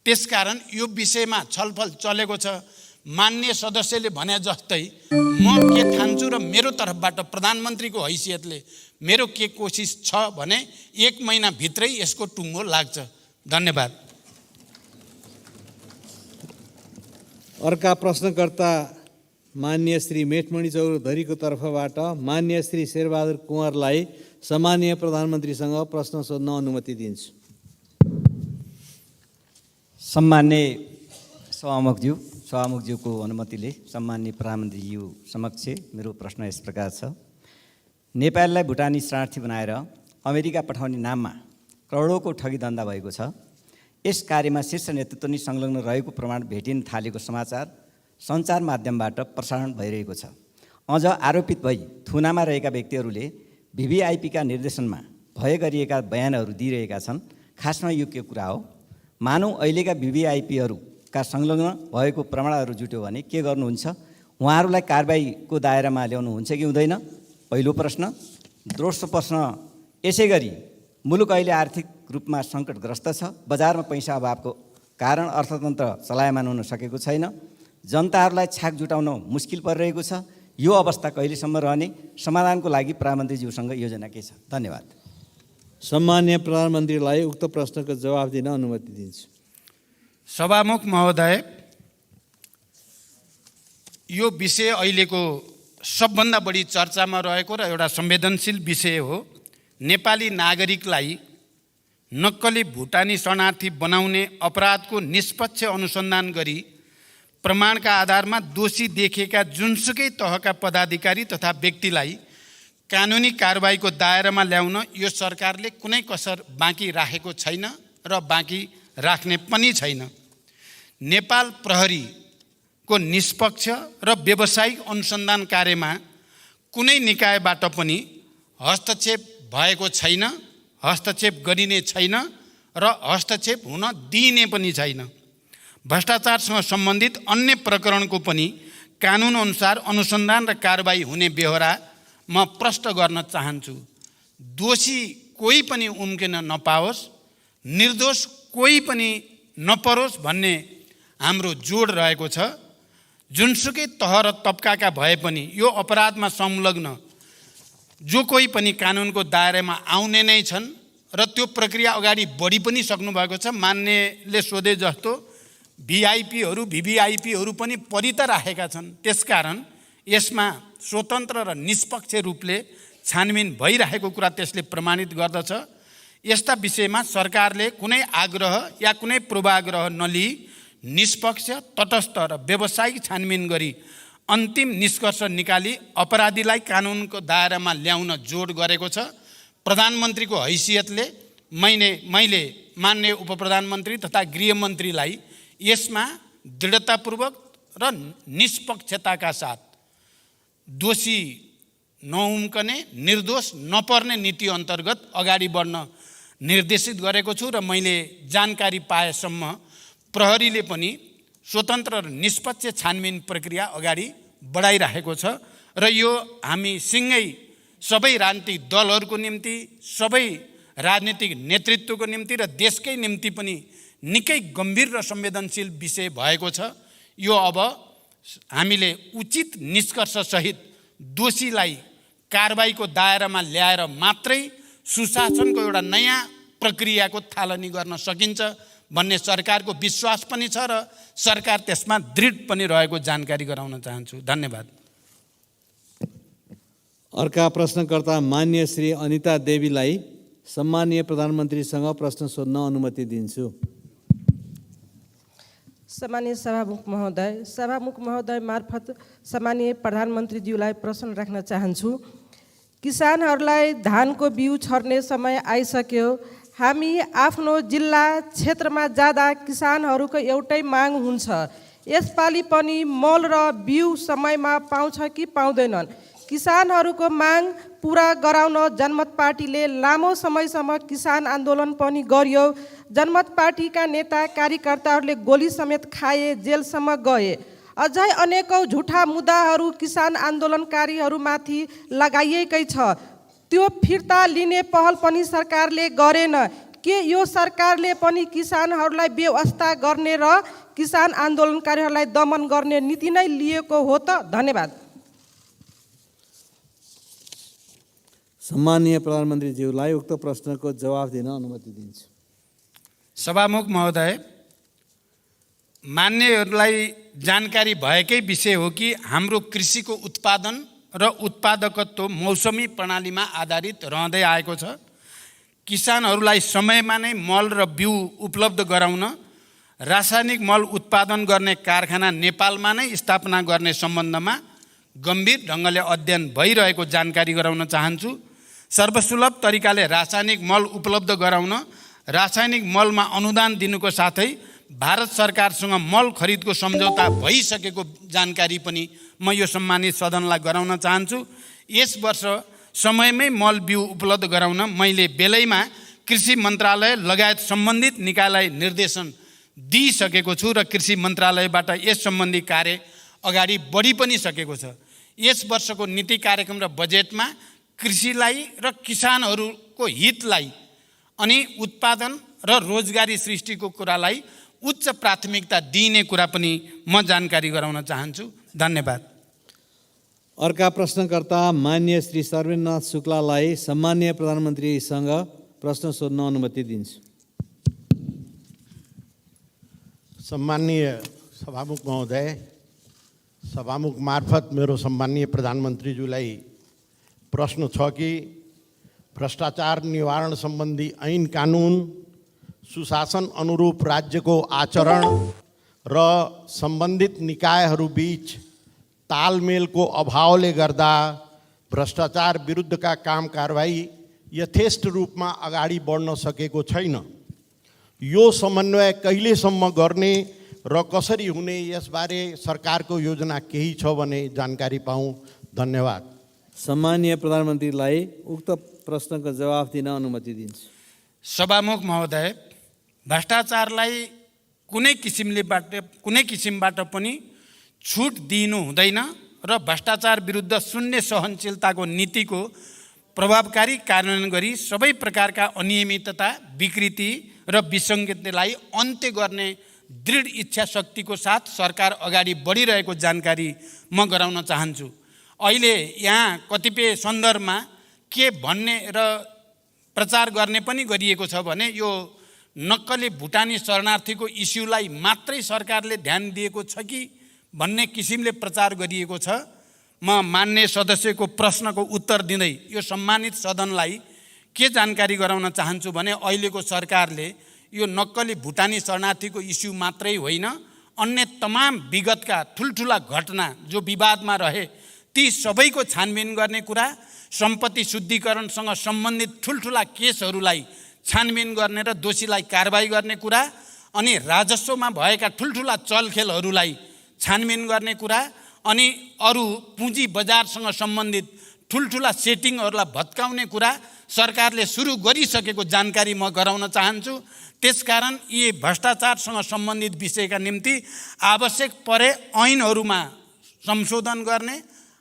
त्यसकारण यो विषयमा छलफल चलेको छ। माननीय सदस्यले भने जस्तै म के ठान्छु र मेरो तर्फबाट प्रधानमन्त्रीको हैसियतले मेरो के कोसिस छ भने 1 महिनाभित्रै यसको टुङ्गो लाग्छ। धन्यवाद। अर्का प्रश्नकर्ता मान्य श्री मेटमणि चौधरीको तर्फबाट मान्य श्री शेरबहादुर कुँवरलाई सम्माननीय प्रधानमन्त्रीसँग प्रश्न सोध्न अनुमति दिन्छु। सम्मान्य सभामुखज्यूको अनुमतिले सम्मान्य प्रधानमन्त्रीज्यू समक्ष मेरो प्रश्न यस प्रकार छ। नेपाललाई भुटानी शरणार्थी बनाएर अमेरिका पठाउने नाममा करोडौँको ठगी धन्दा भएको छ। यस कार्यमा शीर्ष नेतृत्व नै संलग्न रहेको प्रमाण भेटिन थालेको समाचार सञ्चार माध्यमबाट प्रसारण भइरहेको छ। अझ आरोपित भई थुनामा रहेका व्यक्तिहरूले VVIPका निर्देशनमा भए गरिएका बयानहरू दिइरहेका छन्। खासमा यो के कुरा हो? मानौँ अहिलेका VVIPहरूका संलग्न भएको प्रमाणहरू जुट्यो भने के गर्नुहुन्छ? उहाँहरूलाई कारबाहीको दायरामा ल्याउनुहुन्छ कि हुँदैन? पहिलो प्रश्न। दोस्रो प्रश्न, यसै गरी मुलुक अहिले आर्थिक रूपमा सङ्कटग्रस्त छ। बजारमा पैसा अभावको कारण अर्थतन्त्र चलायमान हुन सकेको छैन। जनताहरूलाई छाक जुटाउन मुस्किल परिरहेको छ। यो अवस्था कहिलेसम्म रहने? समाधानको लागि प्रधानमन्त्रीज्यूसँग योजना के छ? धन्यवाद। सम्मान्य प्रधानमन्त्रीलाई उक्त प्रश्नको जवाफ दिन अनुमति दिन्छु। सभामुख महोदय, यो विषय अहिलेको सबभन्दा बढी चर्चामा रहेको र एउटा संवेदनशील विषय हो। नेपाली नागरिकलाई नक्कली भुटानी शरणार्थी बनाउने अपराधको निष्पक्ष अनुसन्धान गरी प्रमाणका आधारमा दोषी देखेका जुनसुकै तहका पदाधिकारी तथा व्यक्तिलाई कानुनी कारबाहीको दायरामा ल्याउन यो सरकारले कुनै कसर बाँकी राखेको छैन र बाँकी राख्ने पनि छैन। नेपाल प्रहरीको निष्पक्ष र व्यावसायिक अनुसन्धान कार्यमा कुनै निकायबाट पनि हस्तक्षेप भएको छैन, हस्तक्षेप गरिने छैन र हस्तक्षेप हुन दिइने पनि छैन। भ्रष्टाचारसँग सम्बन्धित अन्य प्रकरणको पनि कानुनअनुसार अनुसन्धान र कारबाही हुने बेहोरा म प्रष्ट गर्न चाहन्छु। दोषी कोही पनि उम्किन नपाओस्, निर्दोष कोही पनि नपरोस् भन्ने हाम्रो जोड रहेको छ। जुनसुकै तह र तबकाका भए पनि यो अपराधमा संलग्न जो कोही पनि कानुनको दायरामा आउने नै छन् र त्यो प्रक्रिया अगाडि बढी पनि सक्नुभएको छ। मान्यले सोधे जस्तो VVIPहरू पनि परि त राखेका छन्। त्यसकारण यसमा स्वतन्त्र र निष्पक्ष रूपले छानबिन भइरहेको कुरा त्यसले प्रमाणित गर्दछ। यस्ता विषयमा सरकारले कुनै आग्रह या कुनै पूर्वाग्रह नलिई निष्पक्ष, तटस्थ र व्यावसायिक छानबिन गरी अन्तिम निष्कर्ष निकाली अपराधीलाई कानुनको दायरामा ल्याउन जोड गरेको छ। प्रधानमन्त्रीको हैसियतले मैले मान्य उपप्रधानमन्त्री तथा गृहमन्त्रीलाई यसमा दृढतापूर्वक र निष्पक्षताका साथ दोषी नउम्कने, निर्दोष नपर्ने नीति अन्तर्गत अगाडि बढ्न निर्देशित गरेको छु र मैले जानकारी पाएसम्म प्रहरीले पनि स्वतन्त्र र निष्पक्ष छानबिन प्रक्रिया अगाडि बढाइरहेको छ र यो हामी सँगै सबै राजनीतिक दलहरूको निम्ति, सबै राजनीतिक नेतृत्वको निम्ति र देशकै निम्ति पनि निकै गम्भीर र संवेदनशील विषय भएको छ। यो अब हामीले उचित निष्कर्षसहित दोषीलाई कारबाहीको दायरामा ल्याएर मात्रै सुशासनको एउटा नयाँ प्रक्रियाको थालनी गर्न सकिन्छ भन्ने सरकारको विश्वास पनि छ र सरकार त्यसमा दृढ पनि रहेको जानकारी गराउन चाहन्छु। धन्यवाद। अर्का प्रश्नकर्ता मान्य श्री अनिता देवीलाई सम्माननीय प्रधानमन्त्रीसँग प्रश्न सोध्न अनुमति दिन्छु। सम्मानीय सभामुख महोदय मार्फत सम्मानीय प्रधानमन्त्रीज्यूलाई प्रश्न राख्न चाहन्छु। किसानहरूलाई धानको बिउ छर्ने समय आइसक्यो। हामी आफ्नो जिल्ला क्षेत्रमा जाँदा किसानहरूको एउटै माग हुन्छ, यसपालि पनि मल र बिउ समयमा पाउँछ कि पाउँदैनन्? किसानहरूको माग पुरा गराउन जनमत पार्टीले लामो समयसम्म किसान आन्दोलन पनि गर्यो। जनमत पार्टीका नेता कार्यकर्ताहरूले गोली समेत खाए, जेलसम्म गए। अझै अनेकौँ झुठा मुद्दाहरू किसान आन्दोलनकारीहरूमाथि लगाइएकै छ। त्यो फिर्ता लिने पहल पनि सरकारले गरेन। के यो सरकारले पनि किसानहरूलाई बेवास्ता गर्ने र किसान आन्दोलनकारीहरूलाई दमन गर्ने नीति नै लिएको हो त? धन्यवाद। सम्माननीय प्रधानमन्त्रीज्यूलाई उक्त प्रश्नको जवाफ दिन अनुमति दिन्छु। सभामुख महोदय, मान्यहरूलाई जानकारी भएकै विषय हो कि हाम्रो कृषिको उत्पादन र उत्पादकत्व मौसमी प्रणालीमा आधारित रहँदै आएको छ। किसानहरूलाई समयमा नै मल र बिउ उपलब्ध गराउन रासायनिक मल उत्पादन गर्ने कारखाना नेपालमा नै स्थापना गर्ने सम्बन्धमा गम्भीर ढङ्गले अध्ययन भइरहेको जानकारी गराउन चाहन्छु। सर्वसुलभ तरिकाले रासायनिक मल उपलब्ध गराउन रासायनिक मलमा अनुदान दिनुको साथै भारत सरकारसँग मल खरिदको सम्झौता भइसकेको जानकारी पनि म यो सम्मानित सदनलाई गराउन चाहन्छु। यस वर्ष समयमै मल बिउ उपलब्ध गराउन मैले बेलैमा कृषि मन्त्रालय लगायत सम्बन्धित निकायलाई निर्देशन दिइसकेको छु र कृषि मन्त्रालयबाट यस सम्बन्धी कार्य अगाडि बढी पनि सकेको छ। यस वर्षको नीति कार्यक्रम र बजेटमा कृषिलाई र किसानहरूको हितलाई अनि उत्पादन र रोजगारी सृष्टिको कुरालाई उच्च प्राथमिकता दिइने कुरा पनि म जानकारी गराउन चाहन्छु। धन्यवाद। अर्का प्रश्नकर्ता मान्य श्री सर्वेन्द्रनाथ शुक्लालाई सम्मान्य प्रधानमन्त्रीसँग प्रश्न सोध्न अनुमति दिन्छु। सम्माननीय सभामुख महोदय, सभामुख मार्फत मेरो सम्माननीय प्रधानमन्त्रीज्यूलाई प्रश्न छ कि भ्रष्टाचार निवारण सम्बन्धी ऐन कानुन सुशासन अनुरूप राज्यको आचरण र सम्बन्धित निकायहरूबीच तालमेलको अभावले गर्दा भ्रष्टाचार विरुद्धका काम कारबाही यथेष्ट रूपमा अगाडि बढ्न सकेको छैन। यो समन्वय कहिलेसम्म गर्ने र कसरी हुने, यसबारे सरकारको योजना केही छ भने जानकारी पाऊँ। धन्यवाद। सम्मान्य प्रधानमन्त्रीलाई उक्त प्रश्नको जवाफ दिन अनुमति दिन्छु। सभामुख महोदय, भ्रष्टाचारलाई कुनै किसिमबाट पनि छुट दिनु हुँदैन र भ्रष्टाचार विरुद्ध शून्य सहनशीलताको नीतिको प्रभावकारी कार्यान्वयन गरी सबै प्रकारका अनियमितता, विकृति र विसङ्गतिलाई अन्त्य गर्ने दृढ इच्छा शक्तिको साथ सरकार अगाडि बढिरहेको जानकारी म गराउन चाहन्छु। अहिले यहाँ कतिपय सन्दर्भमा के भन्ने र प्रचार गर्ने पनि गरिएको छ भने यो नक्कली भुटानी शरणार्थीको इस्युलाई मात्रै सरकारले ध्यान दिएको छ कि भन्ने किसिमले प्रचार गरिएको छ। म मान्य सदस्यको प्रश्नको उत्तर दिँदै यो सम्मानित सदनलाई के जानकारी गराउन चाहन्छु भने अहिलेको सरकारले यो नक्कली भुटानी शरणार्थीको इस्यु मात्रै होइन, अन्य तमाम विगतका ठुल्ठुला घटना जो विवादमा रहे ती सबैको छानबिन गर्ने कुरा, सम्पत्ति शुद्धिकरणसँग सम्बन्धित ठुल्ठुला केसहरूलाई छानबिन गर्ने र दोषीलाई कारबाही गर्ने कुरा, अनि राजस्वमा भएका ठुल्ठुला चलखेलहरूलाई छानबिन गर्ने कुरा, अनि अरू पुँजी बजारसँग सम्बन्धित ठुल्ठुला सेटिङहरूलाई भत्काउने कुरा सरकारले सुरु गरिसकेको जानकारी म गराउन चाहन्छु। त्यसकारण यी भ्रष्टाचारसँग सम्बन्धित विषयका निम्ति आवश्यक परे ऐनहरूमा संशोधन गर्ने,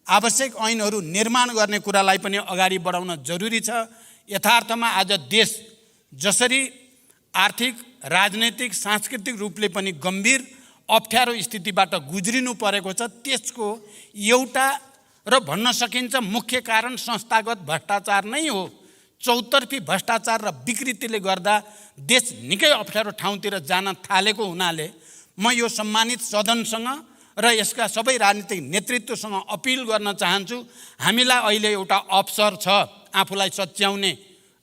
आवश्यक ऐनहरू निर्माण गर्ने कुरालाई पनि अगाडि बढाउन जरुरी छ। यथार्थमा आज देश जसरी आर्थिक, राजनैतिक, सांस्कृतिक रूपले पनि गम्भीर अप्ठ्यारो स्थितिबाट गुज्रिनु परेको छ, त्यसको एउटा र भन्न सकिन्छ मुख्य कारण संस्थागत भ्रष्टाचार नै हो। चौतर्फी भ्रष्टाचार र विकृतिले गर्दा देश निकै अप्ठ्यारो ठाउँतिर जान थालेको हुनाले म यो सम्मानित सदनसँग र यसका सबै राजनीतिक नेतृत्वसँग अपिल गर्न चाहन्छु। हामीलाई अहिले एउटा अवसर छ, आफूलाई सच्याउने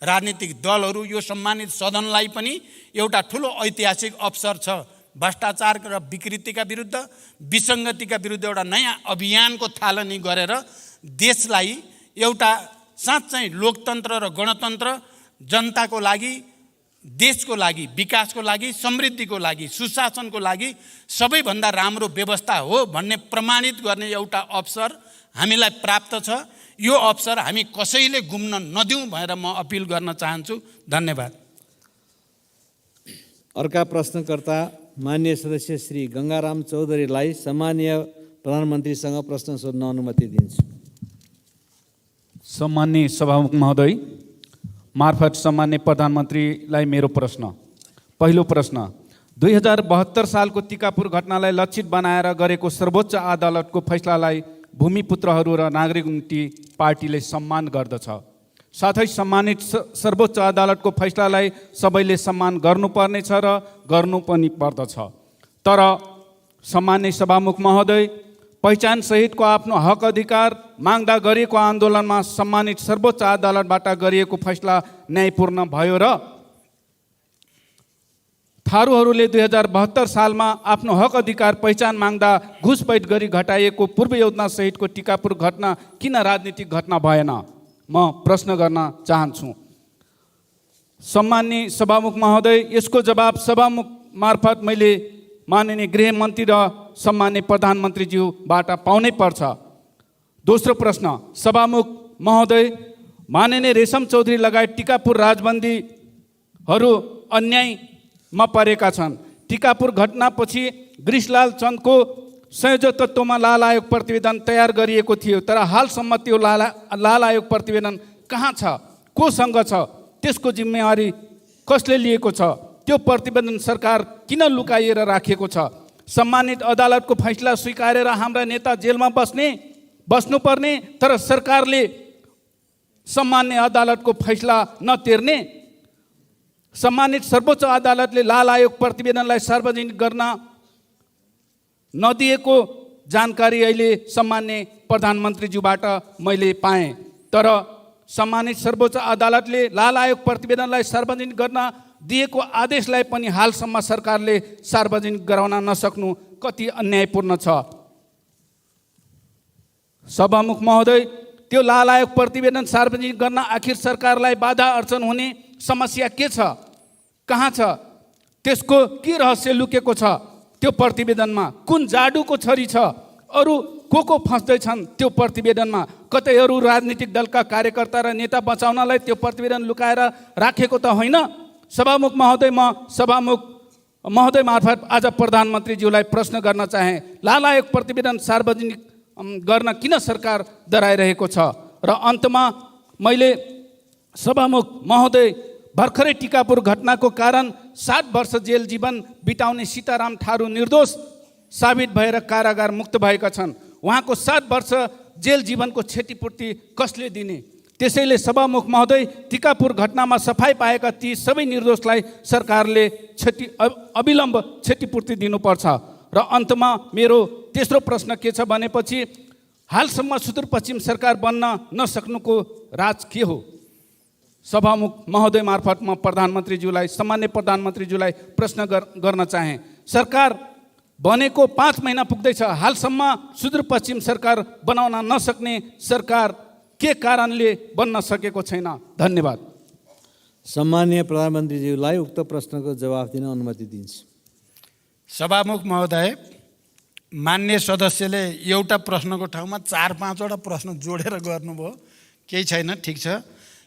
राजनीतिक दलहरू, यो सम्मानित सदनलाई पनि एउटा ठुलो ऐतिहासिक अवसर छ। भ्रष्टाचार र विकृतिका विरुद्ध, विसङ्गतिका विरुद्ध एउटा नयाँ अभियानको थालनी गरेर देशलाई एउटा साँच्चै लोकतन्त्र र गणतन्त्र, जनताको लागि, देशको लागि, विकासको लागि, समृद्धिको लागि, सुशासनको लागि सबैभन्दा राम्रो व्यवस्था हो भन्ने प्रमाणित गर्ने एउटा अवसर हामीलाई प्राप्त छ। यो अवसर हामी कसैले गुम्न नदिउँ भनेर म अपिल गर्न चाहन्छु। धन्यवाद। अर्का प्रश्नकर्ता मान्य सदस्य श्री गङ्गाराम चौधरीलाई सम्मान्य प्रधानमन्त्रीसँग प्रश्न सोध्न अनुमति दिन्छु। सम्मान्य सभामुख महोदय मार्फत सम्मान्य प्रधानमन्त्रीलाई मेरो प्रश्न। पहिलो प्रश्न, 2072 सालको टिकापुर घटनालाई लक्षित बनाएर गरेको सर्वोच्च अदालतको फैसलालाई भूमिपुत्रहरू र नागरिक मुक्ति पार्टीले सम्मान गर्दछ। साथै सम्मानित सर्वोच्च अदालतको फैसलालाई सबैले सम्मान गर्नुपर्नेछ र गर्नु पनि पर्दछ। तर सम्मान्य सभामुख महोदय, पहिचान सहितको आफ्नो हक अधिकार माग्दा गरिएको आन्दोलनमा सम्मानित सर्वोच्च अदालतबाट गरिएको फैसला न्यायपूर्ण भयो र थारूहरूले 2072 सालमा आफ्नो हक अधिकार पहिचान माग्दा घुसपैठ गरी घटाइएको पूर्व योजना सहितको टिकापुर घटना किन राजनीतिक घटना भएन? म प्रश्न गर्न चाहन्छु। सम्मान्य सभामुख महोदय, यसको जवाब सभामुख मार्फत मैले माननीय गृहमन्त्री र सम्मान्य प्रधानमन्त्रीज्यूबाट पाउनै पर्छ। दोस्रो प्रश्न, सभामुख महोदय, माननीय रेशम चौधरी लगायत टिकापुर राजबन्दीहरू अन्यायमा परेका छन्। टिकापुर घटनापछि गृषलाल चन्दको संयोजकत्वमा लाल आयोग प्रतिवेदन तयार गरिएको थियो, तर हालसम्म त्यो लाल आयोग प्रतिवेदन कहाँ छ, कोसँग छ, त्यसको जिम्मेवारी कसले लिएको छ, त्यो प्रतिवेदन सरकार किन लुकाइएर राखेको छ? सम्मानित अदालतको फैसला स्वीकारेर हाम्रा नेता जेलमा बस्नुपर्ने, तर सरकारले सम्मान्य अदालतको फैसला नतिर्ने? सम्मानित सर्वोच्च अदालतले लाल आयोग प्रतिवेदनलाई सार्वजनिक गर्न नदिएको जानकारी अहिले सम्मान्य प्रधानमन्त्रीज्यूबाट मैले पाएँ, तर सम्मानित सर्वोच्च अदालतले लाल आयोग प्रतिवेदनलाई सार्वजनिक गर्न दिएको आदेशलाई पनि हालसम्म सरकारले सार्वजनिक गराउन नसक्नु कति अन्यायपूर्ण छ। सभामुख महोदय, त्यो लाल आयोग प्रतिवेदन सार्वजनिक गर्न आखिर सरकारलाई बाधा अर्चन हुने समस्या के छ, कहाँ छ, त्यसको के रहस्य लुकेको छ? त्यो प्रतिवेदनमा कुन जाडुको छरी छ? अरू को फस्दैछन् त्यो प्रतिवेदनमा? कतै अरू राजनीतिक दलका कार्यकर्ता र नेता बचाउनलाई त्यो प्रतिवेदन लुकाएर राखेको त होइन? सभामुख महोदय, म सभामुख महोदय मार्फत आज प्रधानमन्त्रीज्यूलाई प्रश्न गर्न चाहे, लाल आयोग प्रतिवेदन सार्वजनिक गर्न किन सरकार डराइरहेको छ? र अन्तमा मैले सभामुख महोदय, भर्खरै टिकापुर घटनाको कारण 7 वर्ष जेल जीवन बिताउने सीताराम थारू निर्दोष साबित भएर कारागार मुक्त भएका छन्। उहाँको 7 वर्ष जेल जीवनको क्षतिपूर्ति कसले दिने? त्यसैले सभामुख महोदय, टिकापुर घटनामा सफाई पाएका ती सबै निर्दोषलाई सरकारले अविलम्ब क्षतिपूर्ति दिनुपर्छ। र अन्तमा मेरो तेस्रो प्रश्न के छ भनेपछि, हालसम्म सुदूरपश्चिम सरकार बन्न नसक्नुको राज के हो? सभामुख महोदय मार्फत म प्रधानमन्त्रीज्यूलाई, सामान्य प्रधानमन्त्रीज्यूलाई प्रश्न गर्न चाहे, सरकार बनेको 5 महिना पुग्दैछ, हालसम्म सुदूरपश्चिम सरकार बनाउन नसक्ने सरकार के कारणले बन्न सकेको छैन? धन्यवाद। सम्मान्य प्रधानमन्त्रीज्यूलाई उक्त प्रश्नको जवाफ दिन अनुमति दिन्छु। सभामुख महोदय, मान्य सदस्यले एउटा प्रश्नको ठाउँमा 4-5 वटा प्रश्न जोडेर गर्नुभयो, केही छैन, ठिक छ।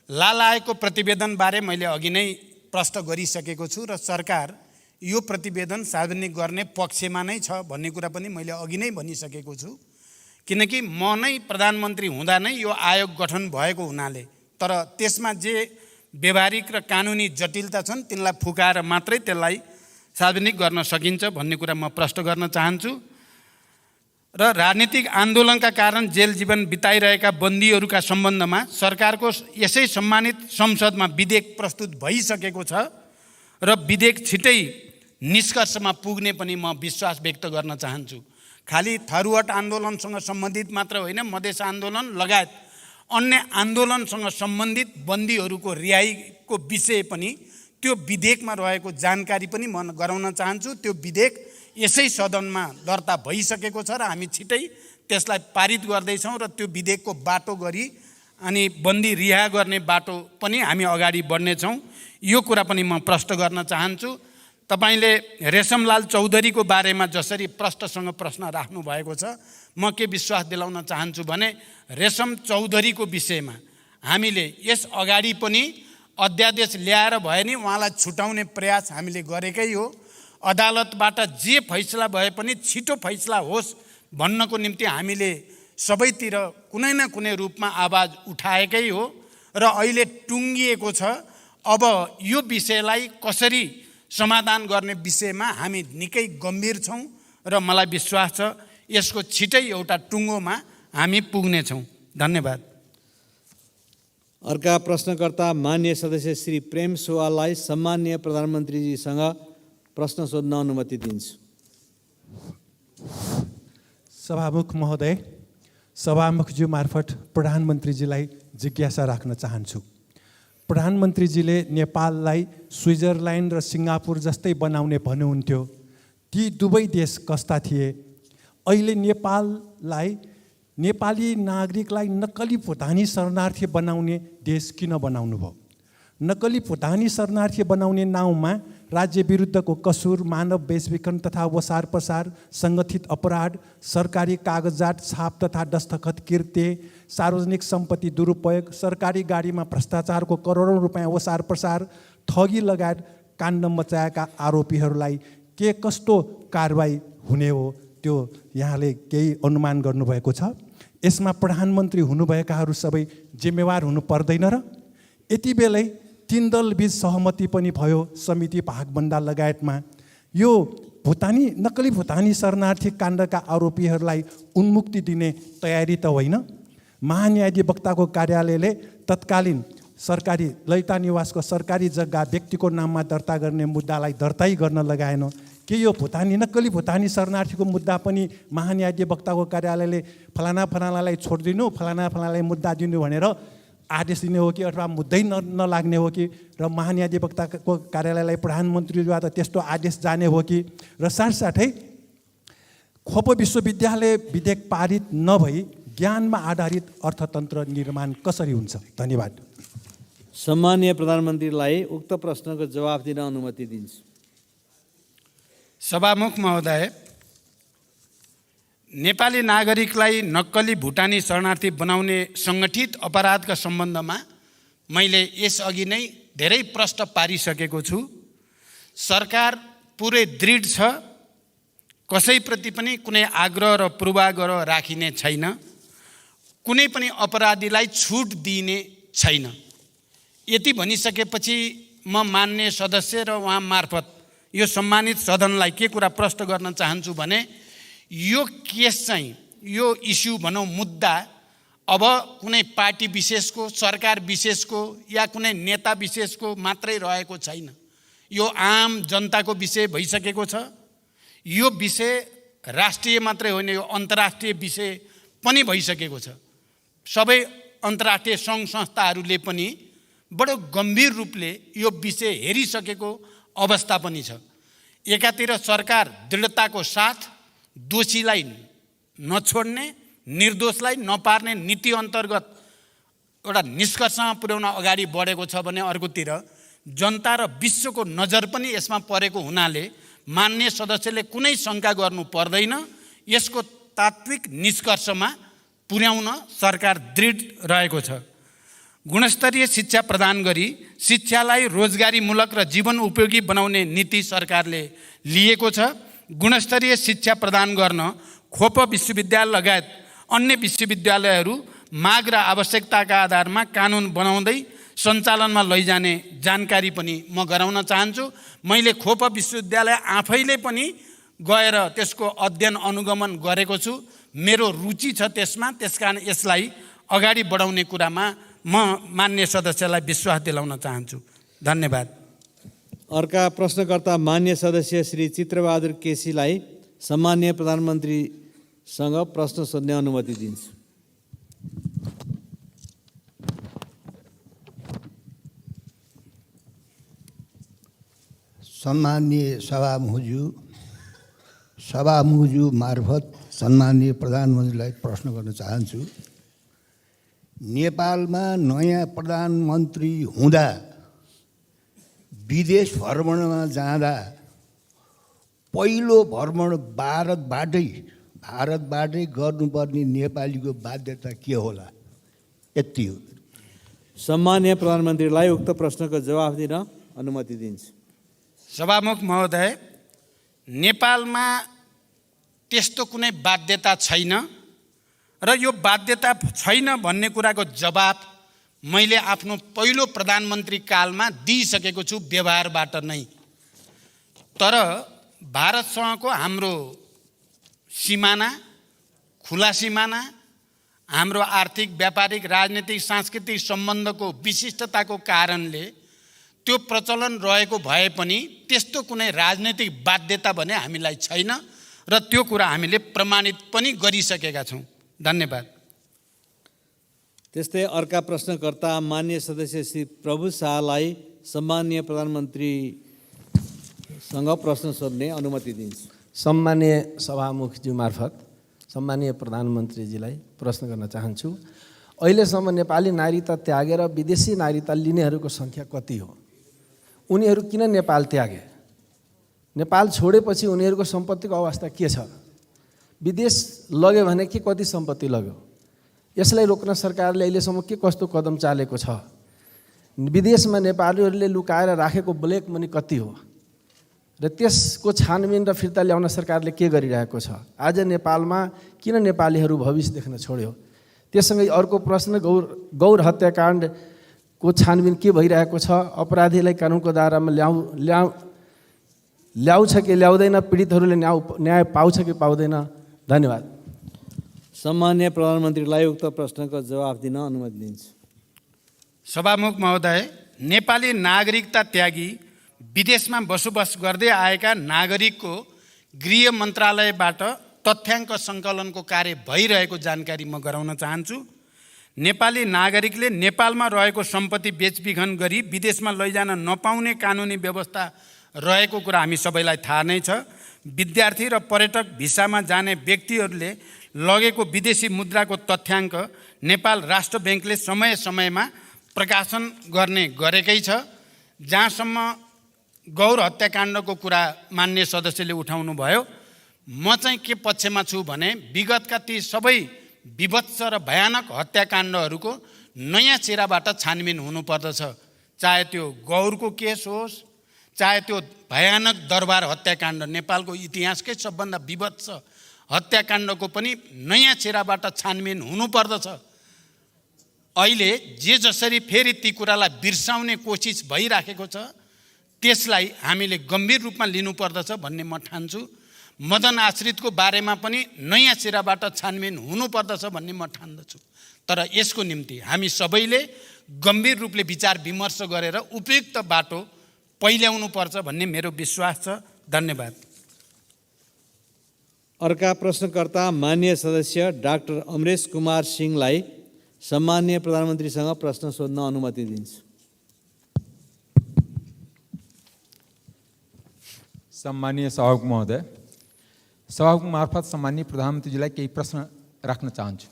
लाल आयोगको प्रतिवेदनबारे मैले अघि नै प्रश्न गरिसकेको छु र सरकार यो प्रतिवेदन सार्वजनिक गर्ने पक्षमा नै छ भन्ने कुरा पनि मैले अघि नै भनिसकेको छु, किनकि म नै प्रधानमन्त्री हुँदा नै यो आयोग गठन भएको हुनाले, तर त्यसमा जे व्यवहारिक र कानुनी जटिलता छन् तिनलाई फुकाएर मात्रै त्यसलाई सार्वजनिक गर्न सकिन्छ भन्ने कुरा म प्रश्न गर्न चाहन्छु। र राजनीतिक आन्दोलनका कारण जेल जीवन बिताइरहेका बन्दीहरूका सम्बन्धमा सरकारको यसै सम्मानित संसदमा विधेयक प्रस्तुत भइसकेको छ र विधेयक छिटै निष्कर्षमा पुग्ने पनि म विश्वास व्यक्त गर्न चाहन्छु। खालि थारूहट आन्दोलनसँग सम्बन्धित मात्र होइन, मधेस आन्दोलन लगायत अन्य आन्दोलनसँग सम्बन्धित बन्दीहरूको रिहाईको विषय पनि त्यो विधेयकमा रहेको जानकारी पनि म गराउन चाहन्छु। त्यो विधेयक यसै सदनमा दर्ता भइसकेको छ र हामी छिटै त्यसलाई पारित गर्दैछौँ र त्यो विधेयकको बाटो गरी अनि बन्दी रिहा गर्ने बाटो पनि हामी अगाडि बढ्नेछौँ। यो कुरा पनि म प्रश्न गर्न चाहन्छु। तपाईले रेशमलाल चौधरीको बारेमा जसरी प्रश्नसँग प्रश्न राख्नु भएको छ, म के विश्वास दिलाउन चाहन्छु भने रेशम चौधरीको विषयमा हामीले यस अगाडि पनि अध्यादेश ल्याएर भए नि उहाँलाई छुटाउने प्रयास हामीले गरेकै हो। अदालतबाट जे फैसला भए पनि छिटो फैसला होस् भन्नको निम्ति हामीले सबैतिर कुनै न कुनै रूपमा आवाज उठाएकै हो र अहिले टुङ्गिएको छ। अब यो विषयलाई कसरी समाधान गर्ने विषयमा हामी निकै गम्भीर छौँ र मलाई विश्वास छ यसको छिटै एउटा टुङ्गोमा हामी पुग्नेछौँ। धन्यवाद। अर्का प्रश्नकर्ता मान्य सदस्य श्री प्रेम सुवाललाई सम्मान्य प्रधानमन्त्रीजीसँग प्रश्न सोध्न अनुमति दिन्छु। सभामुख महोदय, सभामुखज्यू मार्फत प्रधानमन्त्रीजीलाई जिज्ञासा राख्न चाहन्छु। प्रधानमन्त्रीजीले नेपाललाई स्विजरल्यान्ड र सिङ्गापुर जस्तै बनाउने भन्नुहुन्थ्यो। ती दुवै देश कस्ता थिए? अहिले नेपाललाई नेपाली नागरिकलाई नक्कली भुटानी शरणार्थी बनाउने देश किन बनाउनु भयो? नक्कली भुटानी शरणार्थी बनाउने नाउँमा राज्य विरुद्धको कसुर, मानव बेचबिखन तथा वसार पसार, सङ्गठित अपराध, सरकारी कागजात छाप तथा दस्तखत कृत्य, सार्वजनिक सम्पत्ति दुरुपयोग, सरकारी गाडीमा भ्रष्टाचारको करोडौँ रुपियाँ वसार पसार, ठगी लगायत काण्ड मचाएका आरोपीहरूलाई के कस्तो कारबाही हुने हो त्यो यहाँले केही अनुमान गर्नुभएको छ? यसमा प्रधानमन्त्री हुनुभएकाहरू सबै जिम्मेवार हुनु पर्दैन र? यति बेलै 3 दलबीच सहमति पनि भयो समिति भागभन्दा लगायतमा। यो नक्कली भुटानी शरणार्थी काण्डका आरोपीहरूलाई उन्मुक्ति दिने तयारी त होइन? महान्यायाधिवक्ताको कार्यालयले तत्कालीन सरकारी ललिता निवासको सरकारी जग्गा व्यक्तिको नाममा दर्ता गर्ने मुद्दालाई दर्तै गर्न लगाएन। के यो नक्कली भुटानी शरणार्थीको मुद्दा पनि महान्यायाधिवक्ताको कार्यालयले फलानालाई छोडिदिनु, फलानालाई मुद्दा दिनु भनेर आदेश दिने हो कि अथवा मुद्दै नलाग्ने हो कि? र महान्यायाधिवक्ताको कार्यालयलाई प्रधानमन्त्रीद्वारा त्यस्तो आदेश जाने हो कि? र साथसाथै खोप विश्वविद्यालय विधेयक पारित नभई ज्ञानमा आधारित अर्थतन्त्र निर्माण कसरी हुन्छ? धन्यवाद। सम्माननीय प्रधानमन्त्रीलाई उक्त प्रश्नको जवाफ दिन अनुमति दिन्छु। सभामुख महोदय, नेपाली नागरिकलाई नक्कली भुटानी शरणार्थी बनाउने सङ्गठित अपराधका सम्बन्धमा मैले यसअघि नै धेरै प्रश्न पारिसकेको छु। सरकार पुरै दृढ छ, कसैप्रति पनि कुनै आग्रह र पूर्वाग्रह राखिने छैन, कुनै पनि अपराधीलाई छुट दिइने छैन। यति भनिसकेपछि म मान्य सदस्य र उहाँ मार्फत यो सम्मानित सदनलाई के कुरा प्रश्न गर्न चाहन्छु भने यो केस चाहिँ, यो इस्यु भनौँ मुद्दा अब कुनै पार्टी विशेषको, सरकार विशेषको या कुनै नेता विशेषको मात्रै रहेको छैन। यो आम जनताको विषय भइसकेको छ। यो विषय राष्ट्रिय मात्रै होइन, यो अन्तर्राष्ट्रिय विषय पनि भइसकेको छ। सबै अन्तर्राष्ट्रिय सङ्घ संस्थाहरूले पनि बडो गम्भीर रूपले यो विषय हेरिसकेको अवस्था पनि छ। एकातिर सरकार दृढताको साथ दोषीलाई नछोड्ने, निर्दोषलाई नपार्ने नीति अन्तर्गत एउटा निष्कर्षमा पुर्याउन अगाडि बढेको छ भने अर्कोतिर जनता र विश्वको नजर पनि यसमा परेको हुनाले मान्य सदस्यले कुनै शङ्का गर्नु पर्दैन। यसको तात्विक निष्कर्षमा पुर्याउन सरकार दृढ रहेको छ। गुणस्तरीय शिक्षा प्रदान गरी शिक्षालाई रोजगारीमूलक र जीवन उपयोगी बनाउने नीति सरकारले लिएको छ। गुणस्तरीय शिक्षा प्रदान गर्न खोप विश्वविद्यालय लगायत अन्य विश्वविद्यालयहरू माग र आवश्यकताका आधारमा कानुन बनाउँदै सञ्चालनमा लैजाने जानकारी पनि म गराउन चाहन्छु। मैले खोप विश्वविद्यालय आफैले पनि गएर त्यसको अध्ययन अनुगमन गरेको छु। मेरो रुचि छ त्यसमा, त्यसकारण यसलाई अगाडि बढाउने कुरामा म मान्य सदस्यलाई विश्वास दिलाउन चाहन्छु। धन्यवाद। अर्का प्रश्नकर्ता मान्य सदस्य श्री चित्रबहादुर केसीलाई सम्माननीय प्रधानमन्त्रीसँग प्रश्न सोध्ने अनुमति दिन्छु। सम्माननीय सभामुखज्यू मार्फत सम्माननीय प्रधानमन्त्रीलाई प्रश्न गर्न चाहन्छु। नेपालमा नयाँ प्रधानमन्त्री हुँदा विदेश भ्रमणमा जाँदा पहिलो भ्रमण भारतबाटै गर्नुपर्ने नेपालीको बाध्यता के होला? यति हो। सम्माननीय प्रधानमन्त्रीलाई उक्त प्रश्नको जवाफ दिन अनुमति दिन्छु। सभामुख महोदय, नेपालमा त्यस्तो कुनै बाध्यता छैन र यो बाध्यता छैन भन्ने कुराको जवाब मैले आफ्नो पहिलो प्रधानमन्त्री कालमा दिइसकेको छु व्यवहारबाट नै। तर भारतसँगको हाम्रो सिमाना, खुला सिमाना, हाम्रो आर्थिक, व्यापारिक, राजनीतिक, सांस्कृतिक सम्बन्धको विशिष्टताको कारणले त्यो प्रचलन रहेको भए पनि त्यस्तो कुनै राजनीतिक बाध्यता भने हामीलाई छैन र त्यो कुरा हामीले प्रमाणित पनि गरिसकेका छौँ। धन्यवाद। त्यस्तै अर्का प्रश्नकर्ता मान्य सदस्य श्री प्रभु शाहलाई सम्माननीय प्रधानमन्त्रीसँग प्रश्न सोध्ने अनुमति दिन्छु। सम्माननीय सभामुखज्यू मार्फत सम्माननीय प्रधानमन्त्रीजीलाई प्रश्न गर्न चाहन्छु। अहिलेसम्म नेपाली नागरिकता त्यागेर विदेशी नागरिकता लिनेहरूको सङ्ख्या कति हो? उनीहरू किन नेपाल त्यागे? नेपाल छोडेपछि उनीहरूको सम्पत्तिको अवस्था के छ? विदेश लग्यो भने के कति सम्पत्ति लग्यो? यसलाई रोक्न सरकारले अहिलेसम्म के कस्तो कदम चालेको छ? विदेशमा नेपालीहरूले लुकाएर राखेको ब्ल्याक मनी कति हो र त्यसको छानबिन र फिर्ता ल्याउन सरकारले के गरिरहेको छ? आज नेपालमा किन नेपालीहरू भविष्य देख्न छोड्यो? त्यससँगै अर्को प्रश्न, गौर हत्याकाण्डको छानबिन के भइरहेको छ? अपराधीलाई कानुनको दायरामा ल्याउँछ कि ल्याउँदैन? पीडितहरूले न्याय पाउँछ कि पाउँदैन? धन्यवाद। सम्माननीय प्रधानमन्त्रीलाई उक्त प्रश्नको जवाफ दिन अनुमति दिन्छु। सभामुख महोदय, नेपाली नागरिकता त्यागी विदेशमा बसोबास गर्दै आएका नागरिकको गृह मन्त्रालयबाट तथ्याङ्क सङ्कलनको कार्य भइरहेको जानकारी म गराउन चाहन्छु। नेपाली नागरिकले नेपालमा रहेको सम्पत्ति बेचबिखन गरी विदेशमा लैजान नपाउने कानुनी व्यवस्था रहेको कुरा हामी सबैलाई थाहा नै छ। विद्यार्थी र पर्यटक भिसामा जाने व्यक्तिहरूले लगेको विदेशी मुद्राको तथ्याङ्क नेपाल राष्ट्र ब्याङ्कले समय समयमा प्रकाशन गर्ने गरेकै छ। जहाँसम्म गौर हत्याकाण्डको कुरा मान्य सदस्यले उठाउनु भयो, म चाहिँ के पक्षमा छु भने विगतका ती सबै विभत्स र भयानक हत्याकाण्डहरूको नयाँ चेहराबाट छानबिन हुनुपर्दछ। चाहे त्यो गौरको केस होस्, चाहे त्यो भयानक दरबार हत्याकाण्ड, नेपालको इतिहासकै सबभन्दा विभत्स हत्याकाण्डको पनि नयाँ चेहराबाट छानबिन हुनुपर्दछ। अहिले जे जसरी फेरि ती कुरालाई बिर्साउने कोसिस भइराखेको छ, त्यसलाई हामीले गम्भीर रूपमा लिनुपर्दछ भन्ने म ठान्छु। मदन आश्रितको बारेमा पनि नयाँ चेहराबाट छानबिन हुनुपर्दछ भन्ने म ठान्दछु। तर यसको निम्ति हामी सबैले गम्भीर रूपले विचार विमर्श गरेर उपयुक्त बाटो पहिल्याउनु पर्छ भन्ने मेरो विश्वास छ। धन्यवाद। अर्का प्रश्नकर्ता मान्य सदस्य डाक्टर अमरेश कुमार सिंहलाई सम्माननीय प्रधानमन्त्रीसँग प्रश्न सोध्न अनुमति दिन्छु। सम्मानीय सभामुख महोदय, सभामुख मार्फत सम्मानीय प्रधानमन्त्रीजीलाई केही प्रश्न राख्न चाहन्छु।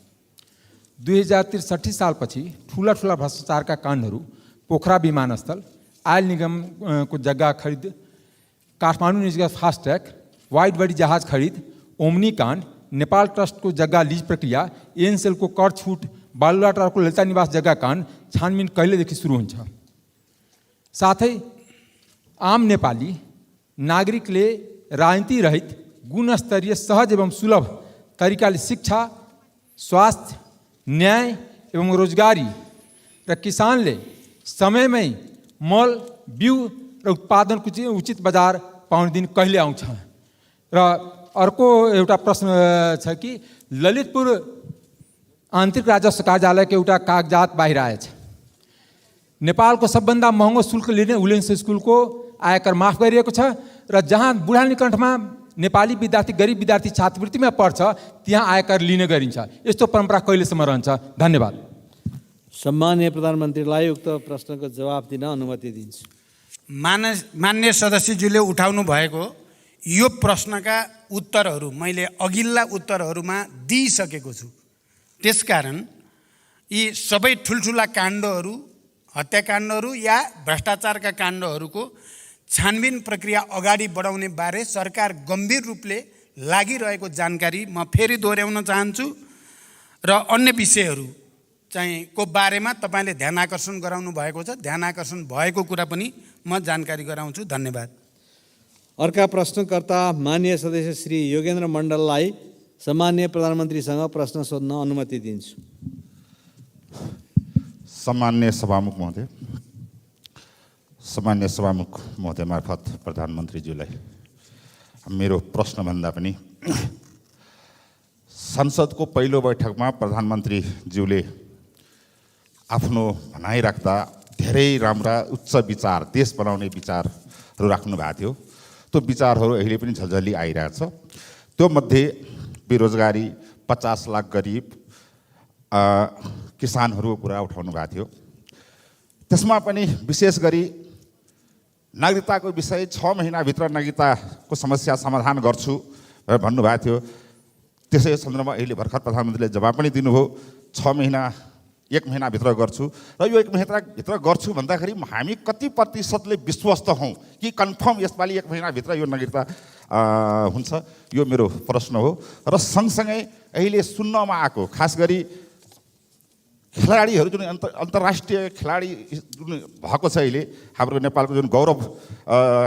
2063 सालपछि ठुला भ्रष्टाचारका काण्डहरू पोखरा विमानस्थल, आयल निगमको जग्गा खरिद, काठमाडौँ निजगत फास्ट्याग, वाइड बडी जहाज खरिद, ओम्नी काण्ड, नेपाल ट्रस्टको जग्गा लिज प्रक्रिया, एनसेलको कर छुट, बालुवाटारको ललिता निवास जग्गा काण्ड छानबिन कहिलेदेखि सुरु हुन्छ? साथै आम नेपाली नागरिकले राजनीति रहित गुणस्तरीय सहज एवं सुलभ तरिकाले शिक्षा, स्वास्थ्य, न्याय एवं रोजगारी र किसानले समयमै मल, बिउ र उत्पादनको उचित बजार पाउने दिन कहिले आउँछ? र अर्को एउटा प्रश्न छ कि ललितपुर आन्तरिक राजस्व कार्यालयको एउटा कागजात बाहिर आएछ। नेपालको सबभन्दा महँगो शुल्क लिने उलेन्स स्कुलको आयकर माफ गरिएको छ र जहाँ बुढानीकण्ठमा नेपाली विद्यार्थी, गरिब विद्यार्थी छात्रवृत्तिमा पढ्छ त्यहाँ आयकर लिने गरिन्छ। यस्तो परम्परा कहिलेसम्म रहन्छ? धन्यवाद। सम्माननीय प्रधानमन्त्रीलाई उक्त प्रश्नको जवाफ दिन अनुमति दिन्छु। मान्य सदस्यज्यूले उठाउनु भएको यो प्रश्नका उत्तरहरू मैले अघिल्ला उत्तरहरूमा दिइसकेको छु। त्यसकारण यी सबै ठुल्ठुला काण्डहरू, हत्याकाण्डहरू या भ्रष्टाचारका काण्डहरूको छानबिन प्रक्रिया अगाडि बढाउने बारे सरकार गम्भीर रूपले लागिरहेको जानकारी म फेरि दोहोऱ्याउन चाहन्छु र अन्य विषयहरू चाहिँ को बारेमा तपाईँले ध्यान आकर्षण गराउनु भएको छ। ध्यान आकर्षण भएको कुरा पनि म जानकारी गराउँछु। धन्यवाद। अर्का प्रश्नकर्ता मान्य सदस्य श्री योगेन्द्र मण्डललाई सम्माननीय प्रधानमन्त्रीसँग प्रश्न सोध्न अनुमति दिन्छु। सम्माननीय सभामुख महोदय, सम्मान्य सभामुख महोदय मार्फत प्रधानमन्त्रीज्यूलाई मेरो प्रश्नभन्दा पनि संसदको पहिलो बैठकमा प्रधानमन्त्रीज्यूले आफ्नो भनाइ राख्दा धेरै राम्रा उच्च विचार, देश बनाउने विचारहरू राख्नु भएको थियो। त्यो विचारहरू अहिले पनि झल्झली आइरहेछ। त्यो मध्ये बेरोजगारी, 50 लाख गरिब, किसानहरूको कुरा उठाउनु भएको थियो। त्यसमा पनि विशेष गरी नागरिकताको विषय 6 महिनाभित्र नागरिकताको समस्या समाधान गर्छु भनेर भन्नुभएको थियो। त्यसै सन्दर्भमा अहिले भर्खर प्रधानमन्त्रीले जवाब पनि दिनुभयो, 6 महिना 1 महिनाभित्र गर्छु। र यो 1 महिनाभित्र गर्छु भन्दाखेरि हामी कति प्रतिशतले विश्वस्त हौँ कि कन्फर्म यसपालि 1 महिनाभित्र यो नागरिकता हुन्छ, यो मेरो प्रश्न हो। र सँगसँगै अहिले सुन्नमा आएको खास गरी खेलाडीहरू जुन अन्तर्राष्ट्रिय खेलाडी जुन भएको छ अहिले हाम्रो नेपालको जुन गौरव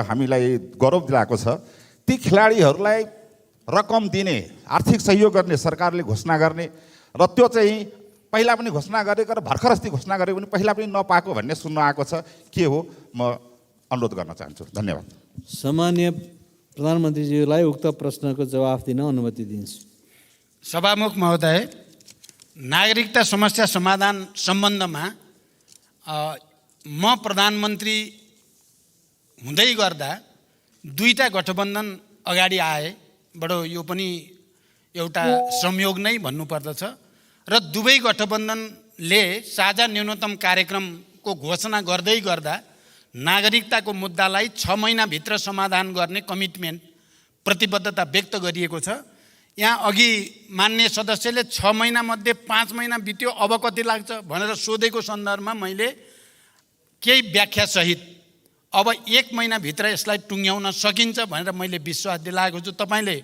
हामीलाई गौरव दिलाएको छ, ती खेलाडीहरूलाई रकम दिने, आर्थिक सहयोग गर्ने सरकारले घोषणा गर्ने र त्यो चाहिँ पहिला पनि घोषणा गरेको र भर्खर अस्ति घोषणा गरेको पनि पहिला पनि नपाएको भन्ने सुन्न आएको छ। के हो, म अनुरोध गर्न चाहन्छु। धन्यवाद। सम्माननीय प्रधानमन्त्रीज्यूलाई उक्त प्रश्नको जवाफ दिन अनुमति दिन्छु। सभामुख महोदय, नागरिकता समस्या समाधान सम्बन्धमा म प्रधानमन्त्री हुँदै गर्दा 2टा गठबन्धन अगाडि आए। बडो यो पनि एउटा संयोग नै भन्नुपर्दछ। र दुवै गठबन्धनले साझा न्यूनतम कार्यक्रमको घोषणा गर्दै गर्दा नागरिकताको मुद्दालाई 6 महिनाभित्र समाधान गर्ने कमिटमेन्ट, प्रतिबद्धता व्यक्त गरिएको छ। यहाँ अघि मान्य सदस्यले 6 महिनामध्ये 5 महिना बित्यो, अब कति लाग्छ भनेर सोधेको सन्दर्भमा मैले केही व्याख्यासहित अब 1 महिनाभित्र यसलाई टुङ्ग्याउन सकिन्छ भनेर मैले विश्वास दिलाएको छु। तपाईँले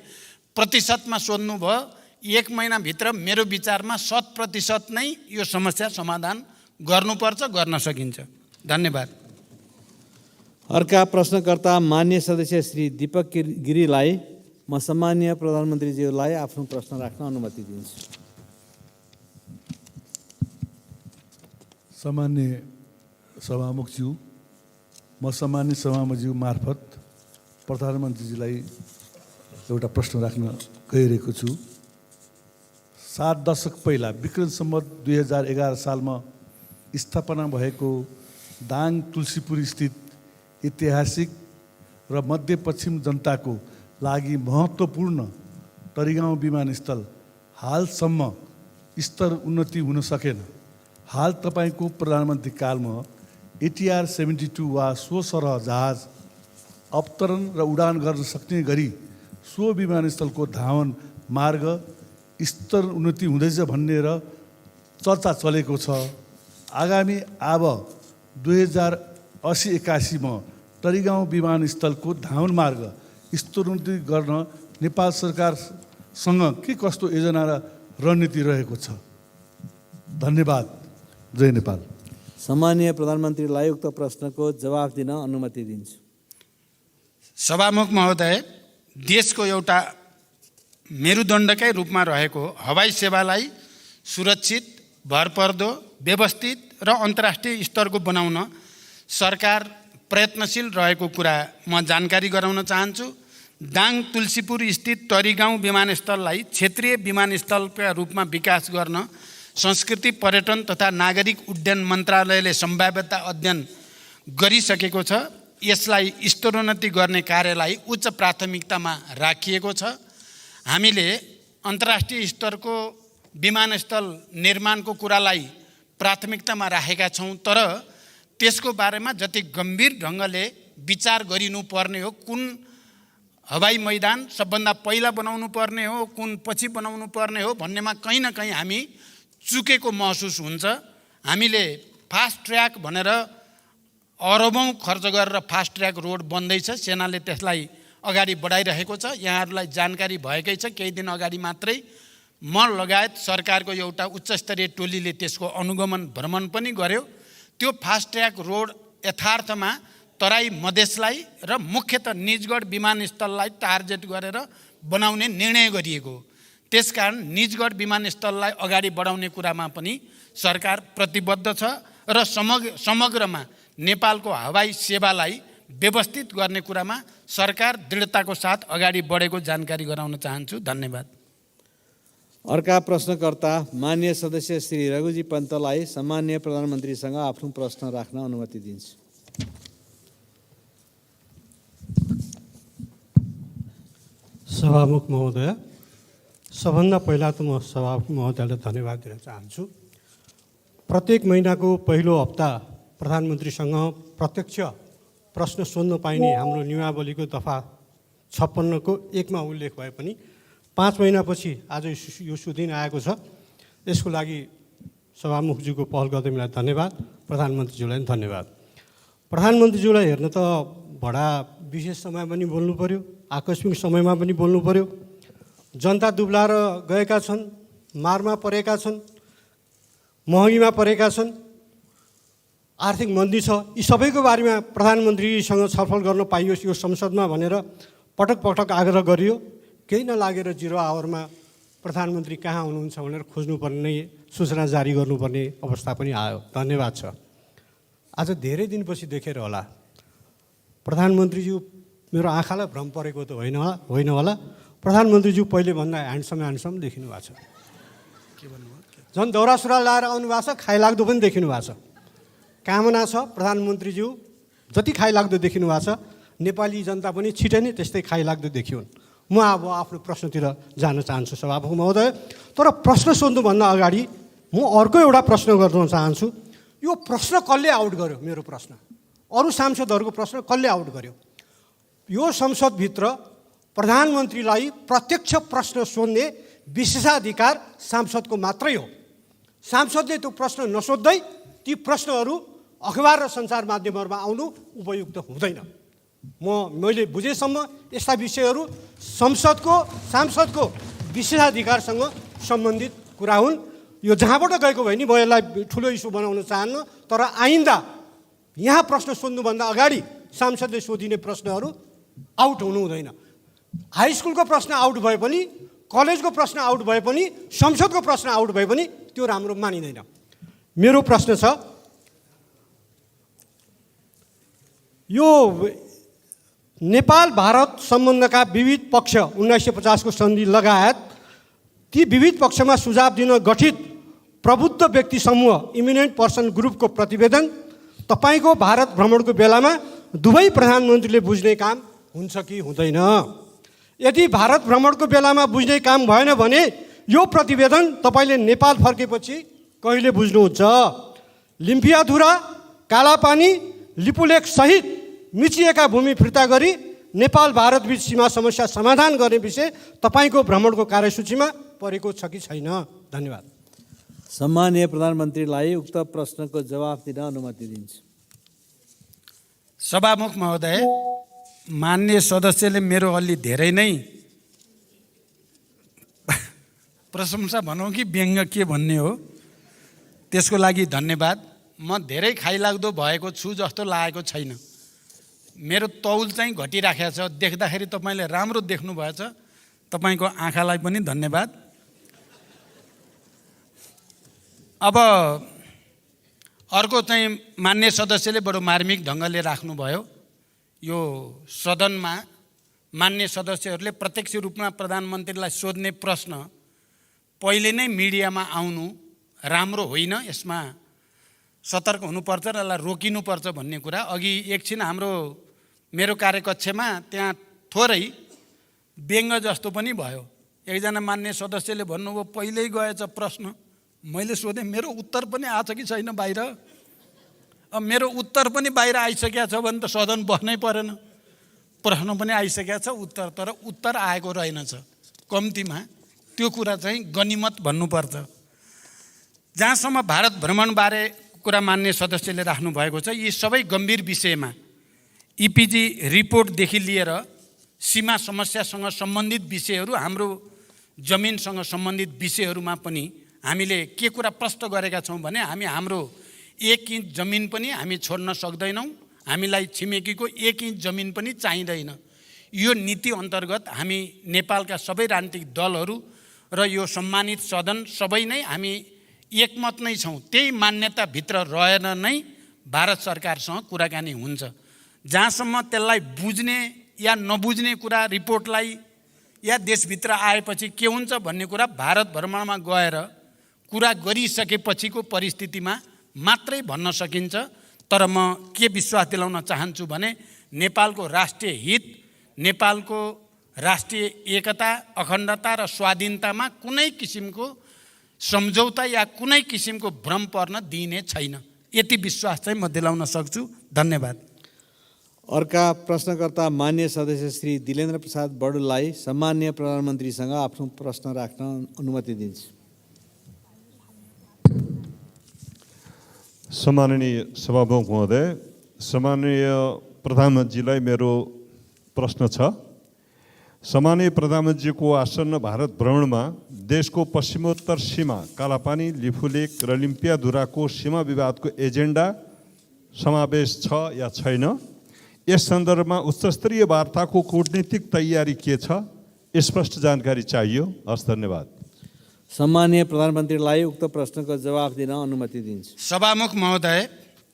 प्रतिशतमा सोध्नुभयो, 1 महिनाभित्र मेरो विचारमा 100% नै यो समस्या समाधान गर्नुपर्छ, गर्न सकिन्छ। धन्यवाद। अर्का प्रश्नकर्ता मान्य सदस्य श्री दीपक गिरीलाई म सम्माननीय प्रधानमन्त्रीज्यूलाई आफ्नो प्रश्न राख्न अनुमति दिन्छु। सम्माननीय सभामुखज्यू, म सम्माननीय सभामुखज्यू मार्फत प्रधानमन्त्रीजीलाई एउटा प्रश्न राख्न गइरहेको छु। 7 दशक पहिला विक्रम सम्वत 2011 सालमा स्थापना भएको दाङ तुलसीपुर स्थित ऐतिहासिक र मध्यपश्चिम जनताको लागि महत्त्वपूर्ण तरिगाउँ विमानस्थल हालसम्म स्तर उन्नति हुन सकेन। हाल तपाईँको प्रधानमन्त्री कालमा ATR 72 वा सो सरह जहाज अवतरण र उडान गर्न सक्ने गरी सो विमानस्थलको धावन मार्ग स्तर उन्नति हुँदैछ भन्ने र चर्चा चलेको छ। आगामी अब 2080-81 मा तरिगाउँ विमानस्थलको धावन मार्ग स्तरोन्नति गर्न नेपाल सरकारसँग के कस्तो योजना र रणनीति रहेको छ? धन्यवाद। जय नेपाल। सम्माननीय प्रधानमन्त्रीलाई उक्त प्रश्नको जवाफ दिन अनुमति दिन्छु। सभामुख महोदय, देशको एउटा मेरुदण्डकै रूपमा रहेको हवाई सेवालाई सुरक्षित, भरपर्दो, व्यवस्थित र अन्तर्राष्ट्रिय स्तरको बनाउन सरकार प्रयत्नशील रहेको कुरा म जानकारी गराउन चाहन्छु। दाङ तुलसीपुर स्थित तरिगाउँ विमानस्थललाई क्षेत्रीय विमानस्थलका रूपमा विकास गर्न संस्कृति, पर्यटन तथा नागरिक उड्डयन मन्त्रालयले सम्भाव्यता अध्ययन गरिसकेको छ। यसलाई स्तरोन्नति गर्ने कार्यलाई उच्च प्राथमिकतामा राखिएको छ। हामीले अन्तर्राष्ट्रिय स्तरको विमानस्थल निर्माणको कुरालाई प्राथमिकतामा राखेका छौँ, तर त्यसको बारेमा जति गम्भीर ढङ्गले विचार गरिनुपर्ने हो, कुन हवाई मैदान सबभन्दा पहिला बनाउनु पर्ने हो, कुन पछि बनाउनु पर्ने हो भन्नेमा कहीँ न कहीँ हामी चुकेको महसुस हुन्छ। हामीले फास्ट ट्र्याक भनेर अरबौँ खर्च गरेर फास्ट ट्र्याक रोड बन्दैछ, सेनाले त्यसलाई अगाडि बढाइरहेको छ। यहाँहरूलाई जानकारी भएकै छ, केही दिन अगाडि मात्रै म लगायत सरकारको एउटा उच्चस्तरीय टोलीले त्यसको अनुगमन भ्रमण पनि गर्यो। त्यो फास्ट ट्र्याक रोड यथार्थमा तराई मधेसलाई र मुख्यतः निजगढ विमानस्थललाई टार्गेट गरेर बनाउने निर्णय गरिएको हो। त्यसकारण निजगढ विमानस्थललाई अगाडि बढाउने कुरामा पनि सरकार प्रतिबद्ध छ र समग्रमा नेपालको हवाई सेवालाई व्यवस्थित गर्ने कुरामा सरकार दृढताको साथ अगाडि बढेको जानकारी गराउन चाहन्छु। धन्यवाद। अर्का प्रश्नकर्ता मान्य सदस्य श्री रघुजी पन्तलाई सम्माननीय प्रधानमन्त्रीसँग आफ्नो प्रश्न राख्न अनुमति दिन्छु। सभामुख महोदय, सबभन्दा पहिला त म सभामुख महोदयलाई धन्यवाद दिन चाहन्छु। प्रत्येक महिनाको पहिलो हप्ता प्रधानमन्त्रीसँग प्रत्यक्ष प्रश्न सोध्न पाइने हाम्रो नियमावलीको दफा 56 को 1 मा उल्लेख भए पनि 5 महिनापछि आज यो सुदिन आएको छ। यसको लागि सभामुखज्यूको पहल गर्दैलाई धन्यवाद, प्रधानमन्त्रीज्यूलाई पनि धन्यवाद। प्रधानमन्त्रीज्यूलाई हेर्न त बडा विशेष समय पनि बोल्नु पर्यो, आकस्मिक समयमा पनि बोल्नु पर्यो। जनता दुब्लाएर गएका छन्, मारमा परेका छन्, महँगीमा परेका छन्, आर्थिक मन्दी छ। यी सबैको बारेमा प्रधानमन्त्रीसँग छलफल गर्न पाइयोस् यो संसदमा भनेर पटक पटक आग्रह गरियो। केही नलागेर 0 आवरमा प्रधानमन्त्री कहाँ हुनुहुन्छ भनेर खोज्नुपर्ने, सूचना जारी गर्नुपर्ने अवस्था पनि आयो। धन्यवाद छ। आज धेरै दिनपछि देखेर होला प्रधानमन्त्रीज्यू, मेरो आँखालाई भ्रम परेको त होइन होला, प्रधानमन्त्रीज्यू पहिलेभन्दा ह्यान्डसम देखिनु भएको छ। झन् दौरा सुरुवाल लाएर आउनु भएको छ, खाइलाग्दो पनि देखिनु भएको छ। कामना छ प्रधानमन्त्रीज्यू जति खाइलाग्दो देखिनु भएको छ, नेपाली जनता पनि छिटै नै त्यस्तै खाइलाग्दो देखिउन्। म अब आफ्नो प्रश्नतिर जान चाहन्छु सभामुख महोदय। तर प्रश्न सोध्नुभन्दा अगाडि म अर्को एउटा प्रश्न गर्न चाहन्छु। यो प्रश्न कसले आउट गर्यो? मेरो प्रश्न, अरू सांसदहरूको प्रश्न कसले आउट गर्यो? यो संसदभित्र प्रधानमन्त्रीलाई प्रत्यक्ष प्रश्न सोध्ने विशेषाधिकार सांसदको मात्रै हो। सांसदले त्यो प्रश्न नसोध्दै ती प्रश्नहरू अखबार र सञ्चार माध्यमहरूमा आउनु उपयुक्त हुँदैन। मैले बुझेसम्म यस्ता विषयहरू सांसदको विशेषाधिकारसँग सम्बन्धित कुरा हुन्। यो जहाँबाट गएको भए नि म यसलाई ठुलो इस्यु बनाउन चाहन्न, तर आइन्दा यहाँ प्रश्न सोध्नुभन्दा अगाडि सांसदले सोधिने प्रश्नहरू आउट हुनु हुँदैन। हाई स्कुलको प्रश्न आउट भए पनि, कलेजको प्रश्न आउट भए पनि, संसदको प्रश्न आउट भए पनि त्यो राम्रो मानिँदैन। मेरो प्रश्न छ, यो नेपाल भारत सम्बन्धका विविध पक्ष 1950 को सन्धि लगायत ती विविध पक्षमा सुझाव दिन गठित प्रबुद्ध व्यक्ति समूह इमिनेन्ट पर्सन ग्रुपको प्रतिवेदन तपाईँको भारत भ्रमणको बेलामा दुवै प्रधानमन्त्रीले बुझ्ने काम हुन्छ कि हुँदैन? यदि भारत भ्रमणको बेलामा बुझ्ने काम भएन भने यो प्रतिवेदन तपाईँले नेपाल फर्केपछि कहिले बुझ्नुहुन्छ? लिम्फियाधुरा, कालापानी, लिपुलेख सहित मिचिएका भूमि फिर्ता गरी नेपाल भारतबीच सीमा समस्या समाधान गर्ने विषय तपाईँको भ्रमणको कार्यसूचीमा परेको छ कि छैन? धन्यवाद। सम्माननीय प्रधानमन्त्रीलाई उक्त प्रश्नको जवाफ दिन अनुमति दिन्छु। सभामुख महोदय, माननीय सदस्यले मेरो अलि धेरै नै प्रशंसा भनौँ कि व्यङ्ग के भन्ने हो, त्यसको लागि धन्यवाद। म धेरै खाइलाग्दो भएको छु जस्तो लागेको छैन। मेरो तौल चाहिँ घटिराखेको छ, देख्दाखेरि तपाईँले राम्रो देख्नुभएछ। तपाईँको आँखालाई पनि धन्यवाद। अब अर्को चाहिँ मान्य सदस्यले बडो मार्मिक ढङ्गले राख्नुभयो। यो सदनमा मान्य सदस्यहरूले प्रत्यक्ष रूपमा प्रधानमन्त्रीलाई सोध्ने प्रश्न पहिले नै मिडियामा आउनु राम्रो होइन, यसमा सतर्क हुनुपर्छ र यसलाई रोकिनुपर्छ भन्ने कुरा। अघि एकछिन मेरो कार्यकक्षमा त्यहाँ थोरै व्यङ्ग जस्तो पनि भयो। एकजना मान्य सदस्यले भन्नुभयो पहिल्यै गएछ प्रश्न, मैले सोधेँ मेरो उत्तर पनि आछ कि छैन बाहिर? अब मेरो उत्तर पनि बाहिर आइसकेको छ भने त सदन बस्नै परेन। प्रश्न पनि आइसकेको छ, तर उत्तर आएको रहेनछ। कम्तीमा त्यो कुरा चाहिँ गनिमत भन्नुपर्छ। जहाँसम्म भारत भ्रमणबारे कुरा मान्य सदस्यले राख्नु भएको छ, यी सबै गम्भीर विषयमा इपिजी रिपोर्टदेखि लिएर सीमा समस्यासँग सम्बन्धित विषयहरू, हाम्रो जमिनसँग सम्बन्धित विषयहरूमा पनि हामीले के कुरा प्रश्न गरेका छौँ भने हामी हाम्रो 1 इन्च जमिन पनि हामी छोड्न सक्दैनौँ, हामीलाई छिमेकीको 1 इन्च जमिन पनि चाहिँदैन। यो नीति अन्तर्गत हामी नेपालका सबै राजनीतिक दलहरू र यो सम्मानित सदन सबै नै हामी एकमत नै छौँ। त्यही मान्यताभित्र रहेर नै भारत सरकारसँग कुराकानी हुन्छ। जहाँसम्म त्यसलाई बुझ्ने या नबुझ्ने कुरा रिपोर्टलाई या देशभित्र आएपछि के हुन्छ भन्ने कुरा भारत भ्रमणमा गएर कुरा गरिसकेपछिको परिस्थितिमा मात्रै भन्न सकिन्छ। तर म के विश्वास दिलाउन चाहन्छु भने नेपालको राष्ट्रिय हित, नेपालको राष्ट्रिय एकता, अखण्डता र स्वाधीनतामा कुनै किसिमको सम्झौता या कुनै किसिमको भ्रम पर्न दिइने छैन। यति विश्वास चाहिँ म दिलाउन सक्छु। धन्यवाद। अर्का प्रश्नकर्ता मान्य सदस्य श्री दिलेन्द्र प्रसाद बडुललाई सम्माननीय प्रधानमन्त्रीसँग आफ्नो प्रश्न राख्न अनुमति दिन्छु। सम्माननीय सभामुख महोदय, सम्माननीय प्रधानमन्त्रीलाई मेरो प्रश्न छ। सम्माननीय प्रधानमन्त्रीको आसन्न भारत भ्रमणमा देशको पश्चिमोत्तर सीमा कालापानी, लिफुलेक र लिम्पियाधुराको सीमा विवादको एजेन्डा समावेश छ या छैन? यस सन्दर्भमा उच्चस्तरीय वार्ताको कूटनीतिक तयारी के छ? स्पष्ट जानकारी चाहियो। हस्, धन्यवाद। सम्माननीय प्रधानमन्त्रीलाई उक्त प्रश्नको जवाफ दिन अनुमति दिन्छु। सभामुख महोदय,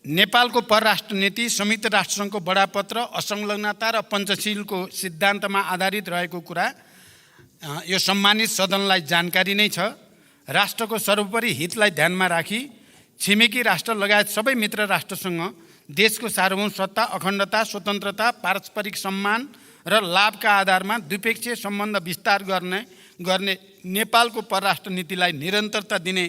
नेपालको परराष्ट्र नीति संयुक्त राष्ट्रसङ्घको बडापत्र, असंलग्नता र पञ्चशीलको सिद्धान्तमा आधारित रहेको कुरा यो सम्मानित सदनलाई जानकारी नै छ। राष्ट्रको सर्वोपरि हितलाई ध्यानमा राखी छिमेकी राष्ट्र लगायत सबै मित्र राष्ट्रसँग देशको सार्वभौम सत्ता, अखण्डता, स्वतन्त्रता, पारस्परिक सम्मान र लाभका आधारमा द्विपक्षीय सम्बन्ध विस्तार गर्ने नेपालको परराष्ट्र नीतिलाई निरन्तरता दिने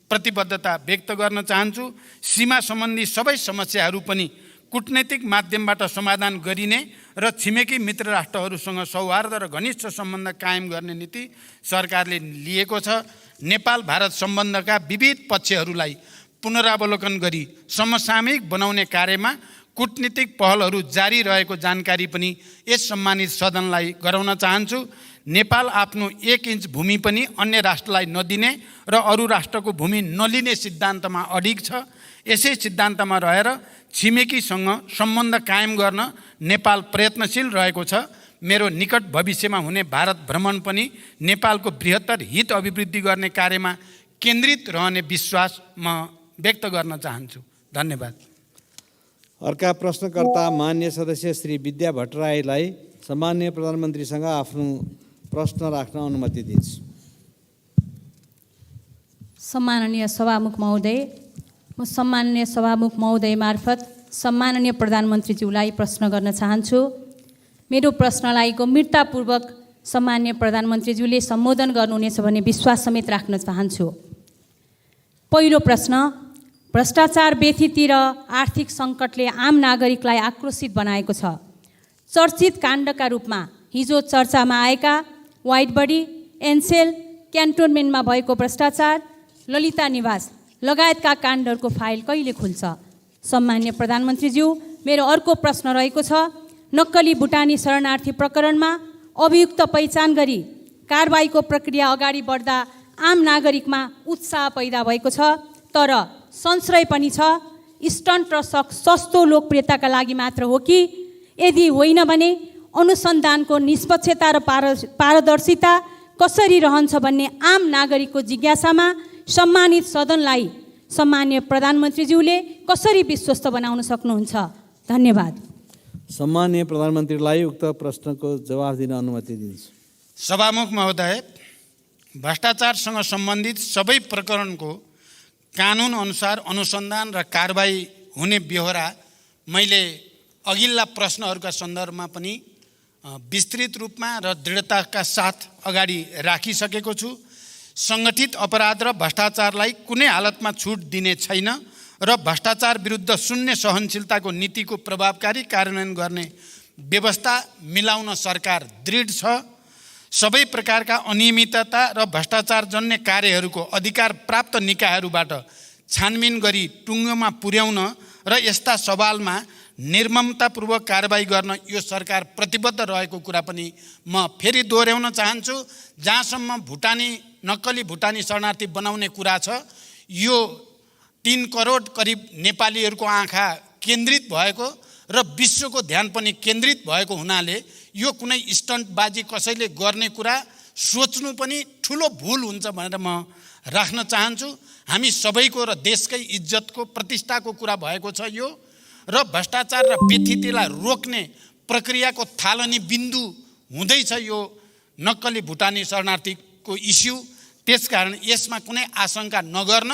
प्रतिबद्धता व्यक्त गर्न चाहन्छु। सीमा सम्बन्धी सबै समस्याहरू पनि कूटनैतिक माध्यमबाट समाधान गरिने र छिमेकी मित्र राष्ट्रहरूसँग सौहार्द र घनिष्ठ सम्बन्ध कायम गर्ने नीति सरकारले लिएको छ। नेपाल भारत सम्बन्धका विविध पक्षहरूलाई पुनरावलोकन गरी समसामयिक बनाउने कार्यमा कूटनीतिक पहलहरू जारी रहेको जानकारी पनि यस सम्मानित सदनलाई गराउन चाहन्छु। नेपाल आफ्नो 1 इन्च भूमि पनि अन्य राष्ट्रलाई नदिने र अरू राष्ट्रको भूमि नलिने सिद्धान्तमा अडिग छ। यसै सिद्धान्तमा रहेर छिमेकीसँग सम्बन्ध कायम गर्न नेपाल प्रयत्नशील रहेको छ। मेरो निकट भविष्यमा हुने भारत भ्रमण पनि नेपालको बृहत्तर हित अभिवृद्धि गर्ने कार्यमा केन्द्रित रहने विश्वास म व्यक्त गर्न चाहन्छु। धन्यवाद। अर्का प्रश्नकर्ता मान्य सदस्य श्री विद्या भट्टराईलाई सम्माननीय प्रधानमन्त्रीसँग आफ्नो प्रश्न राख्न अनुमति दिन्छु। सम्माननीय सभामुख महोदय, म सम्माननीय सभामुख महोदय मार्फत सम्माननीय प्रधानमन्त्रीज्यूलाई प्रश्न गर्न चाहन्छु। मेरो प्रश्नलाई गम्भीरतापूर्वक सम्माननीय प्रधानमन्त्रीज्यूले सम्बोधन गर्नुहुनेछ भन्ने विश्वास समेत राख्न चाहन्छु। पहिलो प्रश्न, भ्रष्टाचार व्यथिति र आर्थिक सङ्कटले आम नागरिकलाई आक्रोशित बनाएको छ। चर्चित काण्डका रूपमा हिजो चर्चामा आएका वाइट बडी, एनसेल, क्यान्टोनमेन्टमा भएको भ्रष्टाचार, ललिता निवास लगायतका काण्डहरूको फाइल कहिले खुल्छ? सम्मान्य प्रधानमन्त्रीज्यू, मेरो अर्को प्रश्न रहेको छ। नक्कली भुटानी शरणार्थी प्रकरणमा अभियुक्त पहिचान गरी कारबाहीको प्रक्रिया अगाडि बढ्दा आम नागरिकमा उत्साह पैदा भएको छ, तर संशय पनि छ स्टन्ट र सस्तो लोकप्रियताका लागि मात्र हो कि? यदि होइन भने अनुसन्धानको निष्पक्षता र पारदर्शिता कसरी रहन्छ भन्ने आम नागरिकको जिज्ञासामा सम्मानित सदनलाई सम्मान्य प्रधानमन्त्रीज्यूले कसरी विश्वस्त बनाउन सक्नुहुन्छ? धन्यवाद। सम्माननीय प्रधानमन्त्रीलाई उक्त प्रश्नको जवाफ दिन अनुमति दिन्छु। सभामुख महोदय, भ्रष्टाचारसँग सम्बन्धित सबै प्रकरणको कानुन अनुसार अनुसन्धान र कारबाही हुने ब्यहोरा मैले अघिल्ला प्रश्नहरूका सन्दर्भमा पनि विस्तृत रूपमा र दृढताका साथ अगाडि राखिसकेको छु। सङ्गठित अपराध र भ्रष्टाचारलाई कुनै हालतमा छुट दिने छैन र भ्रष्टाचार विरुद्ध शून्य सहनशीलताको नीतिको प्रभावकारी कार्यान्वयन गर्ने व्यवस्था मिलाउन सरकार दृढ छ। सबै प्रकारका अनियमितता र भ्रष्टाचारजन्य कार्यहरूको अधिकार प्राप्त निकायहरूबाट छानबिन गरी टुङ्गोमा पुर्याउन र यस्ता सवालमा निर्ममतापूर्वक कारबाही गर्न यो सरकार प्रतिबद्ध रहेको कुरा पनि म फेरि दोहोऱ्याउन चाहन्छु। जहाँसम्म नक्कली भुटानी शरणार्थी बनाउने कुरा छ, यो 3 करोड करिब नेपालीहरूको आँखा केन्द्रित भएको र विश्वको ध्यान पनि केन्द्रित भएको हुनाले यो कुनै स्टन्टबाजी कसैले गर्ने कुरा सोच्नु पनि ठुलो भुल हुन्छ भनेर म राख्न चाहन्छु। हामी सबैको र देशकै इज्जतको प्रतिष्ठाको कुरा भएको छ यो, र भ्रष्टाचार र व्यथितिलाई रोक्ने प्रक्रियाको थालनी बिन्दु हुँदैछ यो नक्कली भुटानी शरणार्थीको इस्यु। त्यसकारण यसमा कुनै आशंका नगर्न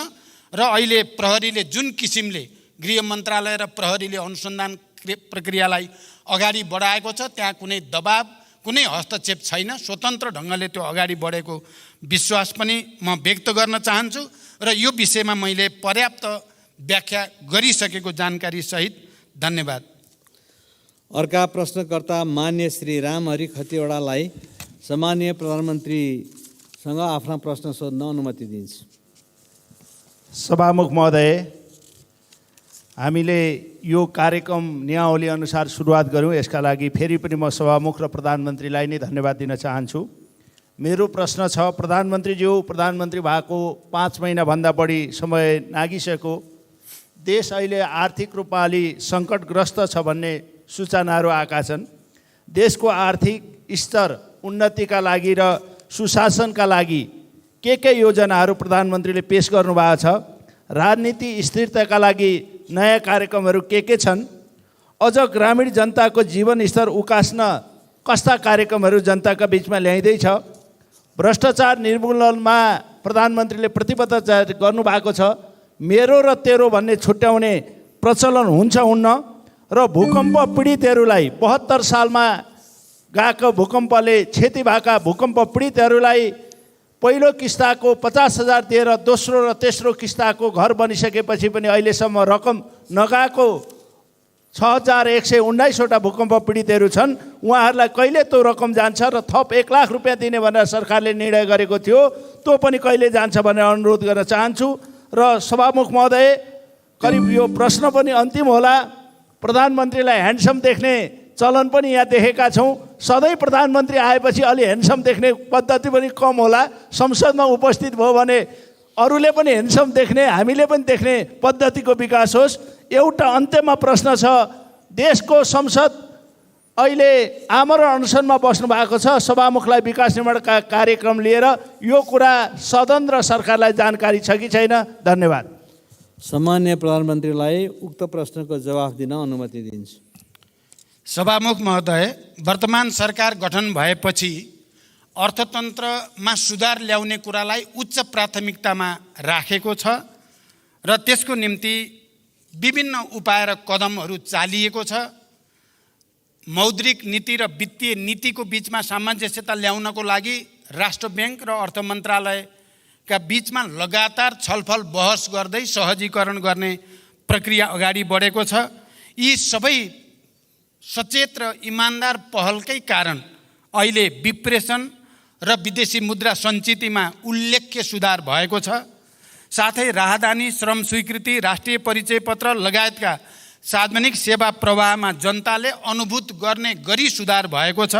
र अहिले प्रहरीले जुन किसिमले गृह मन्त्रालय र प्रहरीले अनुसन्धान प्रक्रियालाई अगाडि बढाएको छ, त्यहाँ कुनै दबाब कुनै हस्तक्षेप छैन, स्वतन्त्र ढङ्गले त्यो अगाडि बढेको विश्वास पनि म व्यक्त गर्न चाहन्छु र यो विषयमा मैले पर्याप्त व्याख्या गरिसकेको जानकारी सहित धन्यवाद। अर्का प्रश्नकर्ता मान्य श्री रामहरि खतिवडालाई सम्माननीय प्रधानमन्त्रीसँग आफ्ना प्रश्न सोध्न अनुमति दिन्छु। सभामुख महोदय, हामीले यो कार्यक्रम नियावली अनुसार सुरुवात गऱ्यौँ। यसका लागि फेरि पनि म सभामुख र प्रधानमन्त्रीलाई नै धन्यवाद दिन चाहन्छु। मेरो प्रश्न छ, प्रधानमन्त्रीज्यू, प्रधानमन्त्री भएको 5 महिनाभन्दा बढी समय नागिसक्यो। देश अहिले आर्थिक रूपमा अलि सङ्कटग्रस्त छ भन्ने सूचनाहरू आएका छन्। देशको आर्थिक स्तर उन्नतिका लागि र सुशासनका लागि के योजनाहरू प्रधानमन्त्रीले पेश गर्नुभएको छ? राजनीति स्थिरताका लागि नयाँ कार्यक्रमहरू के छन्? अझ ग्रामीण जनताको जीवन स्तर उकास्न कस्ता कार्यक्रमहरू जनताका बिचमा ल्याइँदैछ? भ्रष्टाचार निर्मूलनमा प्रधानमन्त्रीले प्रतिबद्धता गर्नुभएको छ। मेरो र तेरो भन्ने छुट्याउने प्रचलन हुन्छ हुन्न? र भूकम्प पीडितहरूलाई 72 सालमा गएको भूकम्पले क्षति भएका भूकम्प पीडितहरूलाई पहिलो किस्ताको 50,000 दिएर दोस्रो र तेस्रो किस्ताको घर बनिसकेपछि पनि अहिलेसम्म रकम नगएको 6,119वटा भूकम्प पीडितहरू छन्। उहाँहरूलाई कहिले त्यो रकम जान्छ र थप 1 लाख रुपियाँ दिने भनेर सरकारले निर्णय गरेको थियो, त्यो पनि कहिले जान्छ भनेर अनुरोध गर्न चाहन्छु। र सभामुख महोदय, करिब यो प्रश्न पनि अन्तिम होला। प्रधानमन्त्रीलाई ह्यान्डसम देख्ने चलन पनि यहाँ देखेका छौँ। सधैँ प्रधानमन्त्री आएपछि अलि ह्यान्डसम देख्ने पद्धति पनि कम होला। संसदमा उपस्थित भयो भने अरूले पनि ह्यान्डसम देख्ने, हामीले पनि देख्ने पद्धतिको विकास होस्। एउटा अन्त्यमा प्रश्न छ, देशको संसद अहिले आमरण अनसनमा बस्नु भएको छ। सभामुखलाई विकास निर्माणका कार्यक्रम लिएर यो कुरा सदन र सरकारलाई जानकारी छ कि छैन? धन्यवाद। सम्माननीय प्रधानमन्त्रीलाई उक्त प्रश्नको जवाफ दिन अनुमति दिन्छु। सभामुख महोदय, वर्तमान सरकार गठन भएपछि अर्थतन्त्रमा सुधार ल्याउने कुरालाई उच्च प्राथमिकतामा राखेको छ र त्यसको निम्ति विभिन्न उपाय र कदमहरू चालिएको छ। मौद्रिक नीति र वित्तीय नीतिको बीचमा सामञ्जस्यता ल्याउनको लागि राष्ट्र ब्याङ्क र अर्थ मन्त्रालयका बीचमा लगातार छलफल बहस गर्दै सहजीकरण गर्ने प्रक्रिया अगाडि बढेको छ। यी सबै सचेत र इमान्दार पहलकै कारण अहिले विप्रेषण र विदेशी मुद्रा सञ्चितिमा उल्लेख्य सुधार भएको छ। साथै राहदानी, श्रम स्वीकृति, राष्ट्रिय परिचय पत्र लगायतका सार्वजनिक सेवा प्रवाहमा जनताले अनुभूत गर्ने गरी सुधार भएको छ।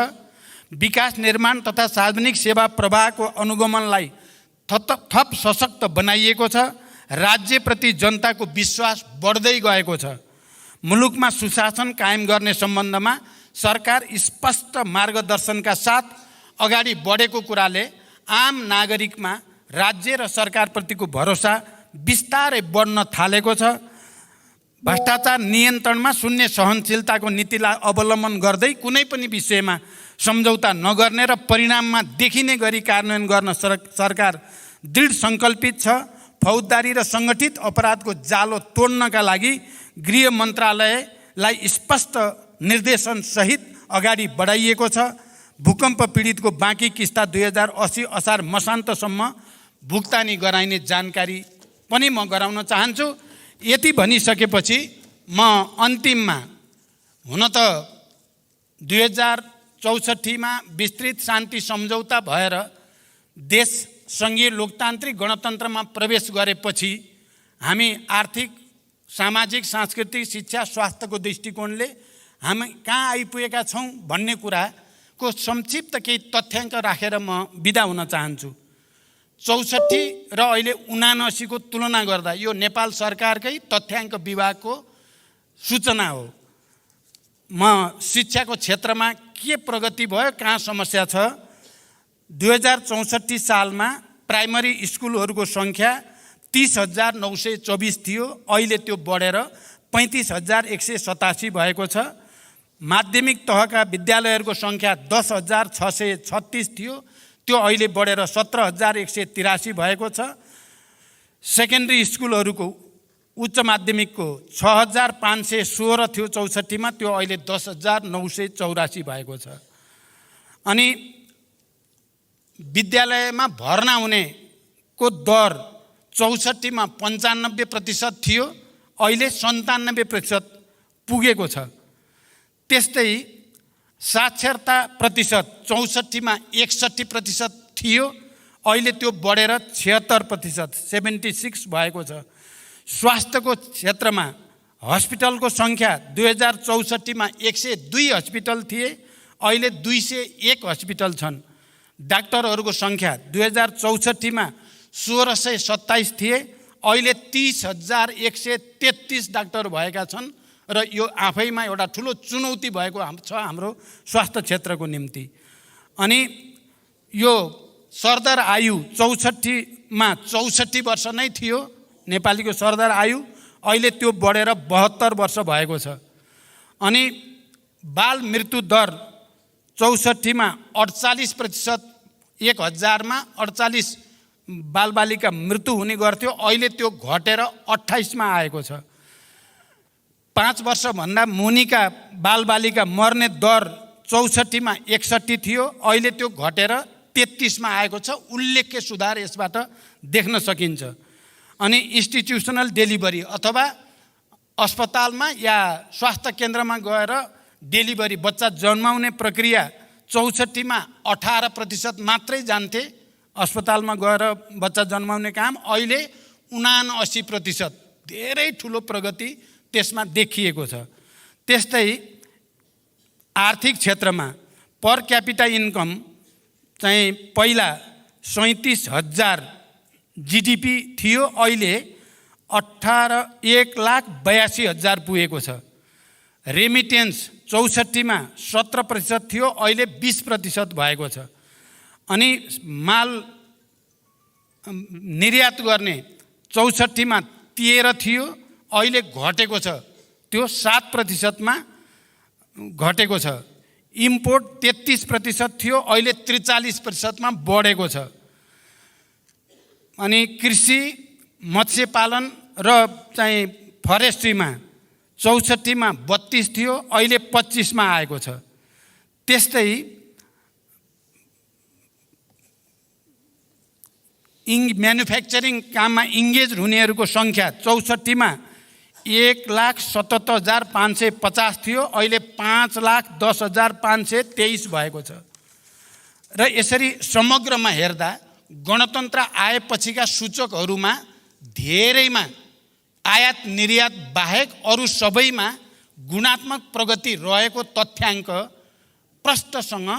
विकास निर्माण तथा सार्वजनिक सेवा प्रवाहको अनुगमनलाई थप सशक्त बनाइएको छ। राज्यप्रति जनताको विश्वास बढ्दै गएको छ। मुलुकमा सुशासन कायम गर्ने सम्बन्धमा सरकार स्पष्ट मार्गदर्शनका साथ अगाडि बढेको कुराले आम नागरिकमा राज्य र सरकारप्रतिको भरोसा बिस्तारै बढ्न थालेको छ। भ्रष्टाचार नियन्त्रणमा शून्य सहनशीलताको नीतिलाई अवलम्बन गर्दै कुनै पनि विषयमा सम्झौता नगर्ने र परिणाममा देखिने गरी कार्यान्वयन गर्न सरकार दृढ सङ्कल्पित छ। फौजदारी र सङ्गठित अपराधको जालो तोड्नका लागि गृह मन्त्रालयलाई स्पष्ट निर्देशन सहित अगाडि बढाइएको छ। भूकम्प पीडितको बाँकी किस्ता 2080 असार मसान्तसम्म भुक्तानी गराइने जानकारी पनि म गराउन चाहन्छु। यति भनिसकेपछि म अन्तिममा, हुन त 2064मा विस्तृत शान्ति सम्झौता भएर देश सङ्घीय लोकतान्त्रिक गणतन्त्रमा प्रवेश गरेपछि हामी आर्थिक, सामाजिक, सांस्कृतिक, शिक्षा, स्वास्थ्यको दृष्टिकोणले हामी कहाँ आइपुगेका छौँ भन्ने कुराको संक्षिप्त केही तथ्याङ्क राखेर म बिदा हुन चाहन्छु। 64 र अहिले 79 को तुलना गर्दा यो नेपाल सरकारकै तथ्याङ्क विभागको सूचना हो। म शिक्षाको क्षेत्रमा के प्रगति भयो, कहाँ समस्या छ। 2064 सालमा प्राइमरी स्कुलहरूको सङ्ख्या 30,924 थियो, अहिले त्यो बढेर 35,187 भएको छ। माध्यमिक तहका विद्यालयहरूको सङ्ख्या 10,636 थियो, त्यो अहिले बढेर 17,183 भएको छ। सेकेन्ड्री स्कुलहरूको उच्च माध्यमिकको 6,516 थियो 64मा, त्यो अहिले 10,984 भएको छ। अनि विद्यालयमा भर्ना हुनेको दर 64 मा 95% थियो, अहिले 97% पुगेको छ। त्यस्तै साक्षरता प्रतिशत 64 मा 61% थियो, अहिले त्यो बढेर 76% 76 भएको छ। स्वास्थ्यको क्षेत्रमा हस्पिटलको सङ्ख्या 2064 मा 102 हस्पिटल थिए, अहिले 201 हस्पिटल छन्। डाक्टरहरूको सङ्ख्या 2064 मा 1627 थिए, अहिले 30,133 डाक्टर भएका छन् र यो आफैमा एउटा ठुलो चुनौती भएको छ हाम्रो स्वास्थ्य क्षेत्रको निम्ति। अनि यो सरदर आयु 64 मा 64 वर्ष नै थियो नेपालीको सरदर आयु, अहिले त्यो बढेर 72 वर्ष भएको छ। अनि बाल मृत्यु दर 64 मा 48%, 1000 मा 48 बालबालिका मृत्यु हुने गर्थ्यो, अहिले त्यो घटेर 28 मा आएको छ। 5 वर्षभन्दा मुनिका बालबालिका मर्ने दर 64 मा 61 थियो, अहिले त्यो घटेर 33 मा आएको छ। उल्लेख्य सुधार यसबाट देख्न सकिन्छ। अनि इन्स्टिट्युसनल डेलिभरी अथवा अस्पतालमा या स्वास्थ्य केन्द्रमा गएर डेलिभरी बच्चा जन्माउने प्रक्रिया 64 मा 18% मात्रै जान्थे अस्पतालमा गएर बच्चा जन्माउने काम, अहिले 79%, धेरै ठुलो प्रगति त्यसमा देखिएको छ। त्यस्तै आर्थिक क्षेत्रमा पर क्यापिटा इन्कम चाहिँ पहिला 37,000 GDP थियो, अहिले 1,82,000 पुगेको छ। रेमिटेन्स 64 मा 17% थियो, अहिले 20% भएको छ। अनि माल निर्यात गर्ने 64 मा 13 थियो, अहिले घटेको छ, त्यो 7% मा घटेको छ। इम्पोर्ट 33% थियो, अहिले 43% मा बढेको छ। अनि कृषि मत्स्य पालन र चाहिँ फरेस्ट्रीमा 64 मा 32 थियो, अहिले 25 मा आएको छ। त्यस्तै म्यानुफ्याक्चरिङ काममा इङ्गेज हुनेहरूको सङ्ख्या 64 मा 1,77,550 थियो, अहिले 5,10,523 भएको छ। र यसरी समग्रमा हेर्दा गणतन्त्र आएपछिका सूचकहरूमा धेरैमा आयात निर्यात बाहेक अरू सबैमा गुणात्मक प्रगति रहेको तथ्याङ्क प्रष्टसँग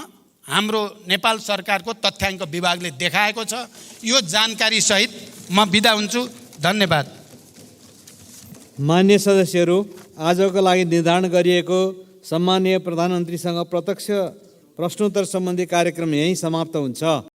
हाम्रो नेपाल सरकारको तथ्याङ्क विभागले देखाएको छ। यो जानकारी सहित म बिदा हुन्छु। धन्यवाद। मान्य सदस्यहरू, आजको लागि निर्धारण गरिएको सम्माननीय प्रधानमन्त्रीसँग प्रत्यक्ष प्रश्नोत्तर सम्बन्धी कार्यक्रम यहीँ समाप्त हुन्छ।